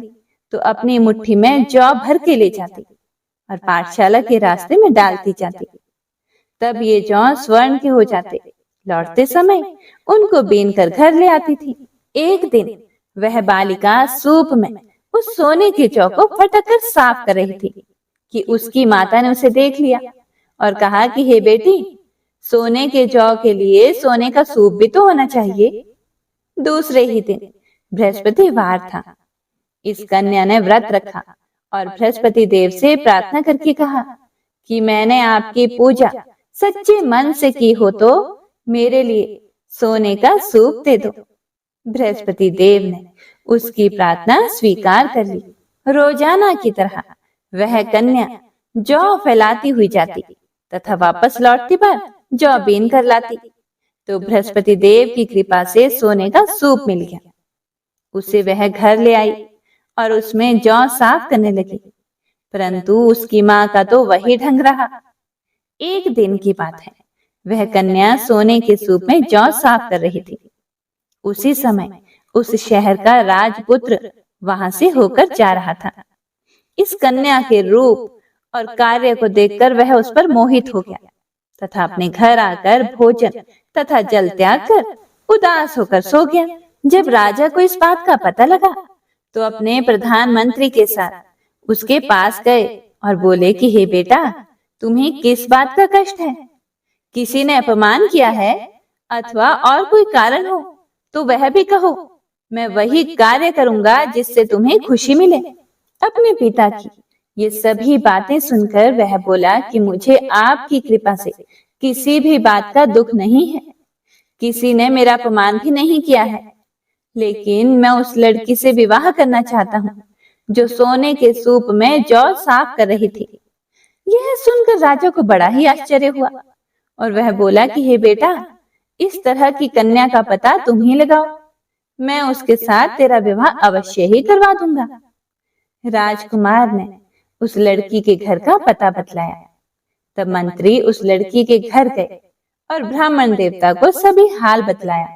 तो अपनी मुट्ठी में जौ भर के ले जाती और पाठशाला के रास्ते में डालती जाती। तब ये जौ स्वर्ण के हो जाते। लौटते समय उनको बीन कर घर ले आती थी। एक दिन वह बालिका सूप में उस सोने के जौ को फटक कर साफ कर रही थी कि उसकी माता ने उसे देख लिया और कहा कि हे बेटी, सोने के जौ के लिए सोने का सूप भी तो होना चाहिए। दूसरे ही दिन बृहस्पतिवार था। इस कन्या ने व्रत रखा और बृहस्पति देव से प्रार्थना करके कहा कि मैंने आपकी पूजा सच्चे मन से की हो तो मेरे लिए सोने का सूप दे दो। बृहस्पति देव ने उसकी प्रार्थना स्वीकार कर ली। रोजाना की तरह वह कन्या जौ फैलाती हुई जाती तथा वापस लौटती पर जौ बीन कर लाती। तो बृहस्पति देव की कृपा से सोने का सूप मिल गया। उसे वह घर ले आई और उसमें जौ साफ करने लगी, परंतु उसकी माँ का तो वही ढंग रहा। एक दिन की बात है, वह कन्या सोने के सूप में जौ साफ कर रही थी। उसी समय उस शहर का राजपुत्र वहां से होकर जा रहा था। इस कन्या के रूप और कार्य को देखकर वह उस पर मोहित हो गया तथा अपने घर आकर भोजन तथा जल त्याग कर उदास होकर सो गया। जब राजा को इस बात का पता लगा तो अपने प्रधानमंत्री के साथ उसके पास गए और बोले कि हे बेटा, तुम्हें किस बात का कष्ट है? किसी ने अपमान किया है अथवा और कोई कारण हो तो वह भी कहो, मैं वही कार्य करूंगा जिससे तुम्हें खुशी मिले। अपने पिता की ये सभी बातें सुनकर वह बोला कि मुझे आपकी कृपा से किसी भी बात का दुख नहीं है, किसी ने मेरा अपमान भी नहीं किया है, लेकिन मैं उस लड़की से विवाह करना चाहता हूँ जो सोने के सूप में जौ साफ कर रही थी। यह सुनकर राजा को बड़ा ही आश्चर्य हुआ और वह बोला कि हे बेटा, इस तरह की कन्या का पता तुम ही लगाओ, मैं उसके साथ तेरा विवाह अवश्य ही करवा दूंगा। राजकुमार ने उस लड़की के घर का पता बतलाया। तब मंत्री उस लड़की के घर गए और ब्राह्मण देवता को सभी हाल बतलाया।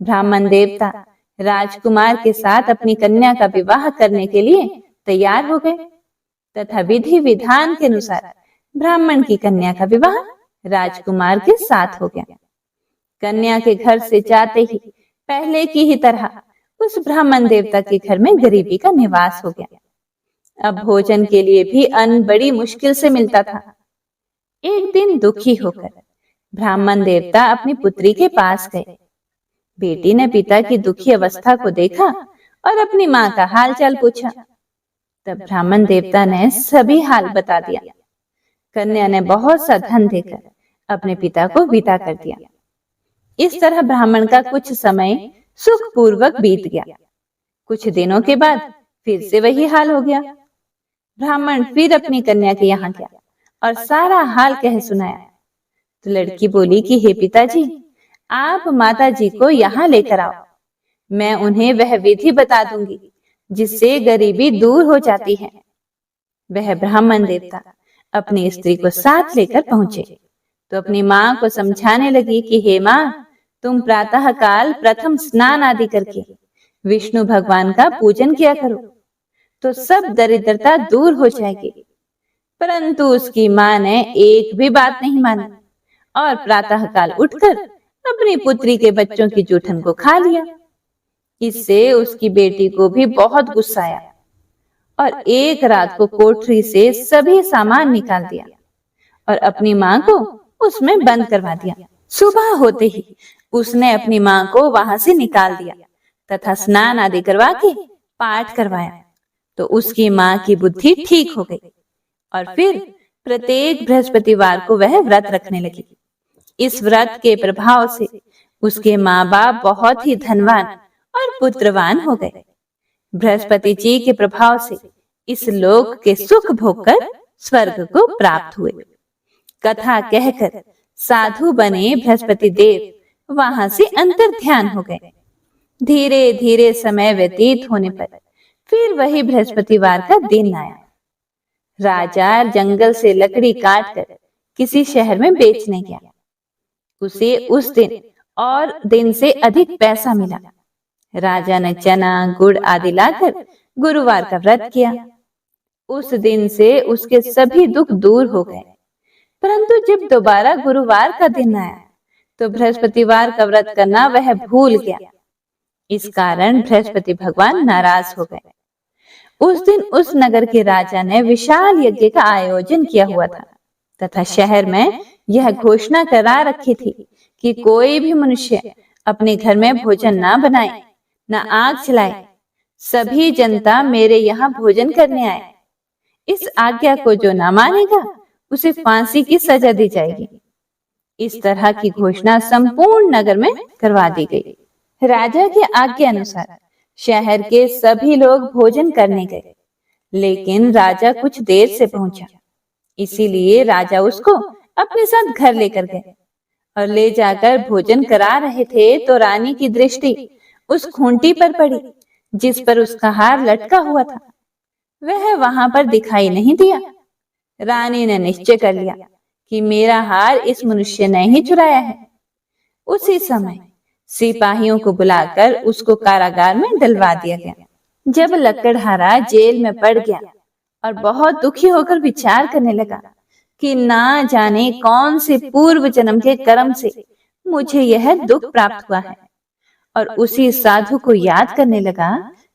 ब्राह्मण देवता राजकुमार के साथ अपनी कन्या का विवाह करने के लिए तैयार हो गए तथा विधि विधान के अनुसार ब्राह्मण की कन्या का विवाह राजकुमार के साथ हो गया। कन्या के घर से जाते ही पहले की ही तरह उस ब्राह्मण देवता के घर में गरीबी का निवास हो गया। अब भोजन के लिए भी अन्न बड़ी मुश्किल से मिलता था। एक दिन दुखी होकर ब्राह्मण देवता अपनी पुत्री के पास गए। बेटी ने पिता की दुखी अवस्था को देखा और अपनी माँ का हालचाल पूछा। तब ब्राह्मण देवता ने सभी हाल बता दिया। कन्या ने बहुत सा धन देकर अपने पिता को विदा कर दिया। इस तरह ब्राह्मण का कुछ समय सुखपूर्वक बीत गया। कुछ दिनों के बाद फिर से वही हाल हो गया। ब्राह्मण फिर अपनी कन्या के यहाँ गया और सारा हाल कह सुनाया। तो लड़की बोली कि हे पिताजी, आप माता जी को यहाँ लेकर आओ, मैं उन्हें वह विधि बता दूंगी जिससे गरीबी दूर हो जाती है। वह ब्राह्मण देवता अपनी स्त्री को साथ लेकर पहुंचे तो अपनी माँ को समझाने लगी कि हे माँ, तुम प्रातः काल प्रथम स्नान आदि करके विष्णु भगवान का पूजन किया करो तो सब दरिद्रता दूर हो जाएगी। परंतु उसकी माँ ने एक भी बात नहीं मानी और प्रातः काल उठकर अपनी पुत्री के बच्चों की जूठन को खा लिया। इससे उसकी बेटी को भी बहुत गुस्सा आया और एक रात को कोठरी से सभी सामान निकाल दिया और अपनी माँ को उसमें बंद करवा दिया। सुबह होते ही उसने अपनी माँ को वहां से निकाल दिया तथा स्नान आदि करवा के पाठ करवाया तो उसकी माँ की बुद्धि ठीक हो गई और फिर प्रत्येक बृहस्पतिवार को वह व्रत रखने लगी। इस व्रत के प्रभाव से उसके माँ बाप बहुत ही धनवान और पुत्रवान हो गए। बृहस्पति जी के प्रभाव से इस लोक के सुख भोगकर स्वर्ग को प्राप्त हुए। कथा कहकर साधु बने बृहस्पति देव वहां से अंतर ध्यान हो गए। धीरे धीरे समय व्यतीत होने पर फिर वही बृहस्पतिवार का दिन आया। राजा जंगल से लकड़ी काटकर किसी शहर में बेचने गया। उसे उस दिन और दिन से अधिक पैसा मिला। राजा ने चना गुड़ आदि लाकर गुरुवार का व्रत किया। उस दिन से उसके सभी दुख दूर हो गए। परंतु जब दोबारा गुरुवार का दिन आया तो बृहस्पतिवार का व्रत करना वह भूल गया। इस कारण बृहस्पति भगवान नाराज हो गए। उस दिन उस नगर के राजा ने विशाल यज्ञ का आयोजन किया हुआ था तथा शहर में यह घोषणा करा रखी थी कि कोई भी मनुष्य अपने घर में भोजन ना बनाए, न आग जलाए, सभी जनता मेरे यहाँ भोजन करने आए। इस आज्ञा को जो ना मानेगा उसे फांसी की सजा दी जाएगी। इस तरह की घोषणा संपूर्ण नगर में करवा दी गई। राजा की आज्ञा अनुसार शहर के सभी लोग भोजन करने गए, लेकिन राजा कुछ देर से पहुंचा, इसीलिए राजा उसको अपने साथ घर लेकर गए और ले जाकर भोजन करा रहे थे तो रानी की दृष्टि उस खूंटी पर पड़ी जिस पर उसका हार लटका हुआ था। वह वहां पर दिखाई नहीं दिया। रानी ने निश्चय कर लिया कि मेरा हार इस मनुष्य ने ही चुराया है। उसी समय सिपाहियों को बुलाकर उसको कारागार में डलवा दिया गया। जब लकड़हारा जेल में पड़ गया और बहुत दुखी होकर विचार करने लगा कि ना जाने कौन से पूर्व जन्म के कर्म से मुझे यह दुख प्राप्त हुआ है, और उसी साधु को याद करने लगा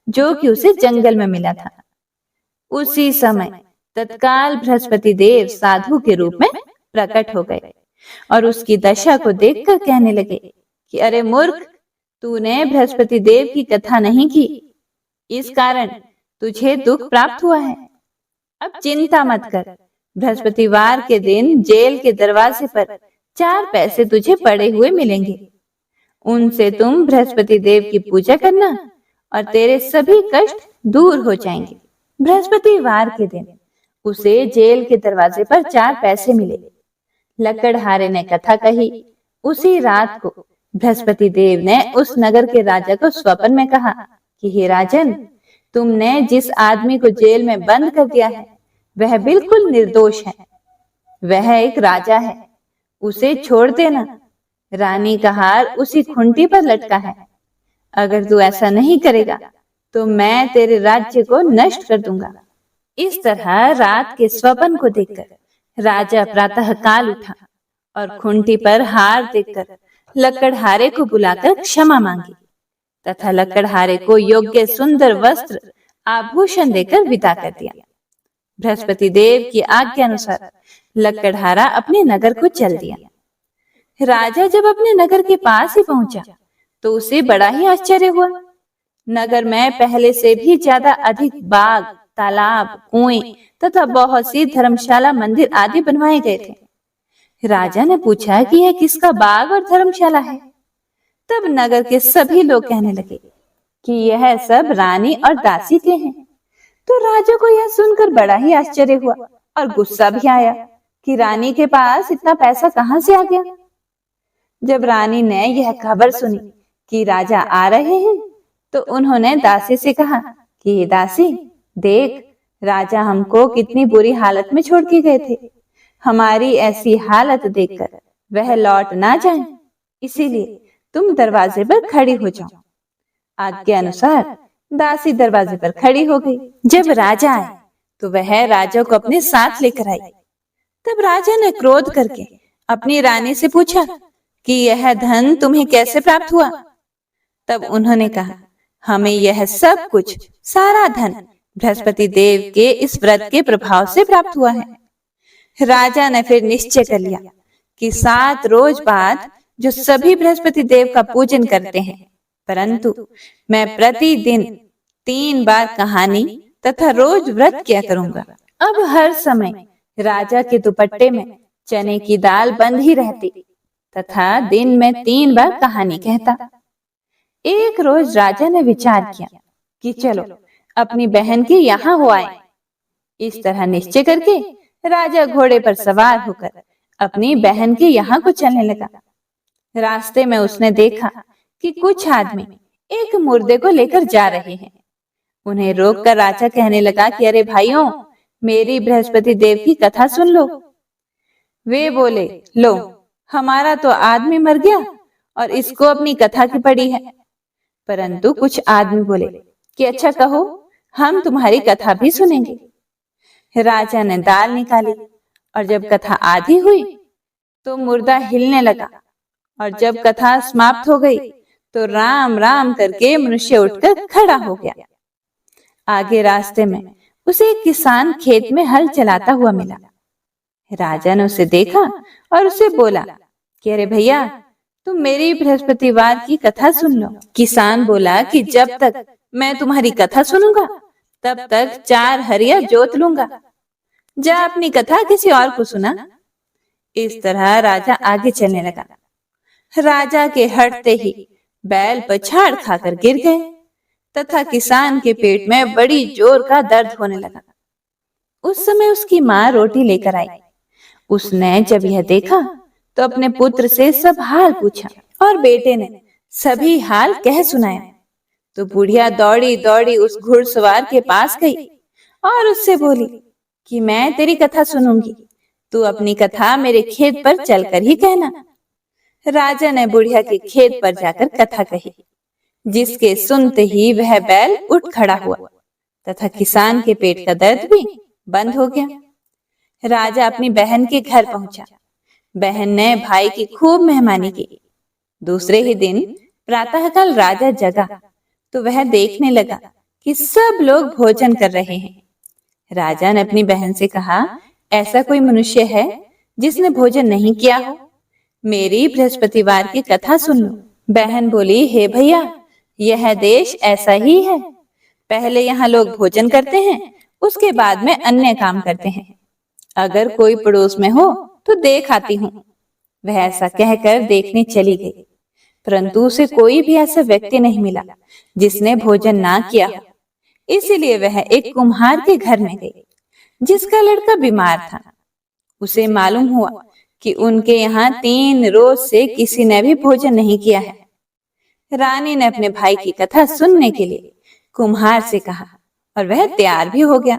जो कि उसे जंगल में मिला था। उसी समय तत्काल बृहस्पति देव साधु के रूप में प्रकट हो गए और उसकी दशा को देखकर कहने लगे कि अरे मूर्ख, तूने बृहस्पति देव की कथा नहीं की, इस कारण तुझे दुख प्राप्त हुआ है। अब चिंता मत कर, बृहस्पतिवार के दिन जेल के दरवाजे पर 4 पैसे तुझे पड़े हुए मिलेंगे। उनसे तुम बृहस्पति देव की पूजा करना और तेरे सभी कष्ट दूर हो जाएंगे। बृहस्पतिवार के दिन उसे जेल के दरवाजे पर 4 पैसे मिले। लकड़हारे ने कथा कही। उसी रात को बृहस्पति देव ने उस नगर के राजा को स्वप्न में कहा कि हे राजन, तुमने जिस आदमी को जेल में बंद कर दिया है वह बिल्कुल निर्दोष है। वह एक राजा है, उसे छोड़ देना। रानी का हार उसी खूंटी पर लटका है। अगर तू ऐसा नहीं करेगा तो मैं तेरे राज्य को नष्ट कर दूंगा। इस तरह रात के स्वप्न को देखकर राजा प्रातः काल उठा और खूंटी पर हार देखकर लकड़हारे को बुलाकर क्षमा मांगी तथा लकड़हारे को योग्य सुंदर वस्त्र आभूषण देकर विदा कर दिया। बृहस्पति देव की आज्ञा अनुसार लकड़हारा अपने नगर को चल दिया। राजा जब अपने नगर के पास ही पहुंचा तो उसे बड़ा ही आश्चर्य हुआ। नगर में पहले से भी ज्यादा अधिक बाग, तालाब, कुएं तथा बहुत सी धर्मशाला, मंदिर आदि बनवाए गए थे। राजा ने पूछा कि यह किसका बाग और धर्मशाला है। तब नगर के सभी लोग कहने लगे कि यह सब रानी और दासी के हैं। तो राजा को यह सुनकर बड़ा ही आश्चर्य हुआ और गुस्सा भी आया कि रानी के पास इतना पैसा कहां से आ गया। जब रानी ने यह खबर सुनी कि राजा आ रहे हैं तो उन्होंने दासी से कहा कि दासी, देख, राजा हमको कितनी बुरी हालत में छोड़ के गए थे। हमारी ऐसी हालत देखकर वह लौट ना जाए, इसीलिए तुम दरवाजे पर खड़ी हो जाओ। आज्ञा अनुसार दासी दरवाजे पर खड़ी हो गई। जब राजा आए तो वह राजा को अपने साथ लेकर आई। तब राजा ने क्रोध करके अपनी रानी से पूछा कि यह धन तुम्हें कैसे प्राप्त हुआ। तब उन्होंने कहा, हमें यह सब कुछ, सारा धन बृहस्पति देव के इस व्रत के प्रभाव से प्राप्त हुआ है। राजा ने फिर निश्चय कर लिया कि 7 रोज बाद जो सभी बृहस्पति देव का पूजन करते हैं, परंतु मैं प्रतिदिन 3 बार कहानी तथा रोज व्रत किया करूंगा। अब हर समय राजा के दुपट्टे में चने की दाल बंद ही रहती तथा दिन में 3 बार कहानी कहता। एक रोज राजा ने विचार किया कि चलो अपनी बहन के यहाँ हो आए। इस तरह निश्चय करके राजा घोड़े पर सवार होकर अपनी बहन के यहाँ को चलने लगा। रास्ते में उसने देखा कि कुछ आदमी एक मुर्दे को लेकर जा रहे हैं। उन्हें रोककर राजा कहने लगा कि अरे भाइयों, मेरी बृहस्पति देव की कथा सुन लो। वे बोले, लो, हमारा तो आदमी मर गया और इसको अपनी कथा की पड़ी है। परंतु कुछ आदमी बोले कि अच्छा कहो, हम तुम्हारी कथा भी सुनेंगे। राजा ने दाल निकाली और जब कथा आधी हुई तो मुर्दा हिलने लगा और जब कथा समाप्त हो गई तो राम राम करके मनुष्य उठकर खड़ा हो गया। आगे रास्ते में उसे एक किसान खेत में हल चलाता हुआ मिला। राजा ने उसे देखा और उसे बोला कि अरे भैया, तुम मेरी बृहस्पतिवार की कथा सुन लो। किसान बोला कि जब तक मैं तुम्हारी कथा सुनूंगा तब तक 4 हरिया जोत लूंगा। जा अपनी कथा किसी और को सुना। इस तरह राजा आगे चलने लगा। राजा के हटते ही बैल पछाड़ खाकर गिर गए तथा किसान के पेट में बड़ी जोर का दर्द होने लगा। उस समय उसकी माँ रोटी लेकर आई। उसने जब यह देखा तो अपने पुत्र से सब हाल पूछा और बेटे ने सभी हाल कह सुनाया। तो बुढ़िया दौड़ी दौड़ी उस घुड़सवार के पास गई और उससे बोली कि मैं तेरी कथा सुनूंगी, तू अपनी कथा मेरे खेत पर चलकर ही कहना। राजा ने बुढ़िया के खेत पर जाकर कथा कही, जिसके सुनते ही वह बैल उठ खड़ा हुआ तथा किसान के पेट का दर्द भी बंद हो गया। राजा अपनी बहन के घर पहुंचा। बहन ने भाई की खूब मेहमानी की। दूसरे ही दिन प्रातःकाल राजा जगा तो वह देखने लगा कि सब लोग भोजन कर रहे हैं। राजा ने अपनी बहन से कहा, ऐसा कोई मनुष्य है जिसने भोजन नहीं किया हो? मेरी बृहस्पतिवार की कथा सुन लो। बहन बोली, हे भैया, यह देश ऐसा ही है। पहले यहाँ लोग भोजन करते हैं, उसके बाद में अन्य काम करते हैं। अगर कोई पड़ोस में हो तो देख आती हूँ। वह ऐसा कहकर देखने चली गई, परंतु उसे कोई भी ऐसा व्यक्ति नहीं मिला जिसने भोजन ना किया हो। इसीलिए वह एक कुम्हार के घर में गई, जिसका लड़का बीमार था। उसे मालूम हुआ कि उनके यहाँ 3 रोज से किसी ने भी भोजन नहीं किया है। रानी ने अपने भाई की कथा सुनने के लिए कुम्हार से कहा और वह तैयार भी हो गया।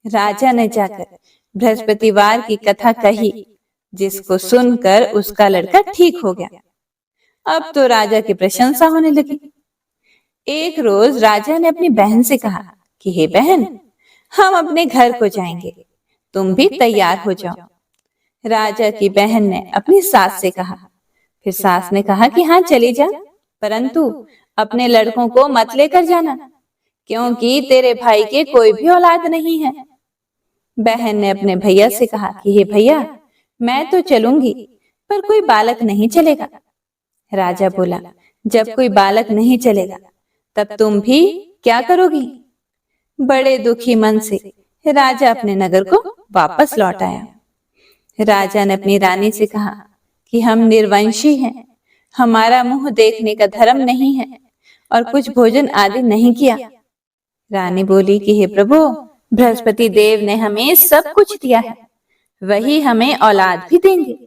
राजा ने जाकर बृहस्पतिवार की कथा कही, जिसको सुनकर उसका लड़का ठीक हो गया। अब तो राजा की प्रशंसा होने लगी। एक रोज राजा ने अपनी बहन से कहा कि हे बहन, हम अपने घर को जाएंगे, तुम भी तैयार हो जाओ। राजा की बहन ने अपनी सास से कहा। फिर सास ने कहा कि हाँ चली जा, परंतु अपने लड़कों को मत लेकर जाना, क्योंकि तेरे भाई के कोई भी औलाद नहीं है। बहन ने अपने भैया से कहा कि हे भैया, मैं तो चलूंगी, पर कोई बालक नहीं चलेगा। राजा बोला, जब कोई बालक नहीं चलेगा तब तुम भी क्या करोगी? बड़े दुखी मन से राजा अपने नगर को वापस लौट आया। राजा ने अपनी रानी से कहा कि हम निर्वंशी हैं, हमारा मुंह देखने का धर्म नहीं है और कुछ भोजन आदि नहीं किया। रानी बोली कि हे प्रभु, बृहस्पति देव ने हमें सब कुछ दिया है, वही हमें औलाद भी देंगे।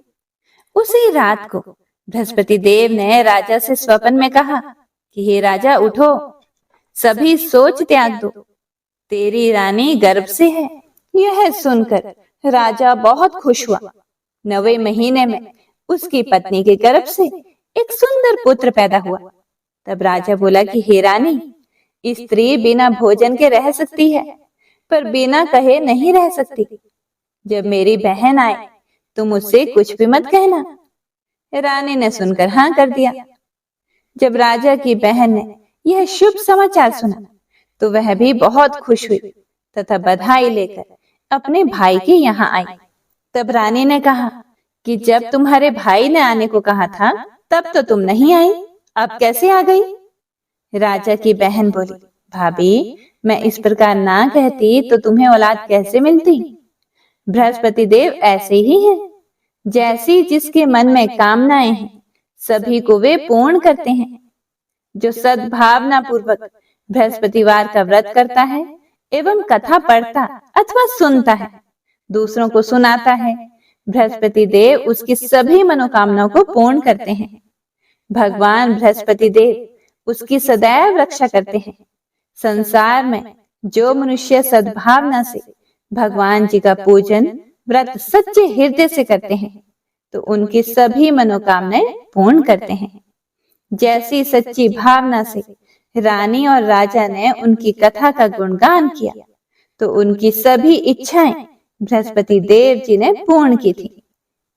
उसी रात को बृहस्पति देव ने राजा से स्वप्न में कहा कि हे राजा, उठो, सभी सोच त्याग दो, तेरी रानी गर्भ से है। यह सुनकर राजा बहुत खुश हुआ। 9वें महीने में उसकी पत्नी के गर्भ से एक सुंदर पुत्र पैदा हुआ। तब राजा बोला कि हे रानी, स्त्री बिना भोजन के रह सकती है, पर बिना कहे नहीं रह सकती। जब मेरी बहन आए तो मुझसे कुछ भी मत कहना। रानी ने सुनकर हाँ कर दिया। जब राजा की बहन ने यह शुभ समाचार सुना तो वह भी बहुत खुश हुई तथा बधाई लेकर अपने भाई के यहाँ आई। तब रानी ने कहा कि जब तुम्हारे भाई ने आने को कहा था तब तो तुम नहीं आई, अब कैसे आ गई? राजा की बहन बोली, भाभी, मैं इस प्रकार ना कहती तो तुम्हें औलाद कैसे मिलती? बृहस्पति देव ऐसे ही हैं, जैसी जिसके मन में कामनाएं हैं सभी को वे पूर्ण करते हैं। जो सद्भावना पूर्वक बृहस्पतिवार का व्रत करता है एवं कथा पढ़ता अथवा सुनता है, दूसरों को सुनाता है, बृहस्पति देव उसकी सभी मनोकामनाओं को पूर्ण करते हैं। भगवान बृहस्पति देव उसकी सदैव रक्षा करते हैं। संसार में जो मनुष्य सद्भावना से भगवान जी का पूजन व्रत सच्चे हृदय से करते हैं तो उनकी सभी मनोकामनाएं पूर्ण करते हैं। जैसी सच्ची भावना से रानी और राजा ने उनकी कथा का गुणगान किया तो उनकी सभी इच्छाएं बृहस्पति देव जी ने पूर्ण की थी।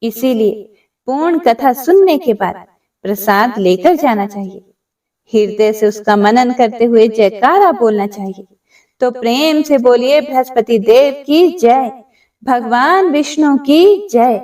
इसीलिए पूर्ण कथा सुनने के बाद प्रसाद लेकर जाना चाहिए, हृदय से उसका मनन करते हुए जयकारा बोलना चाहिए। तो प्रेम से बोलिए, बृहस्पति देव की जय, भगवान विष्णु की जय।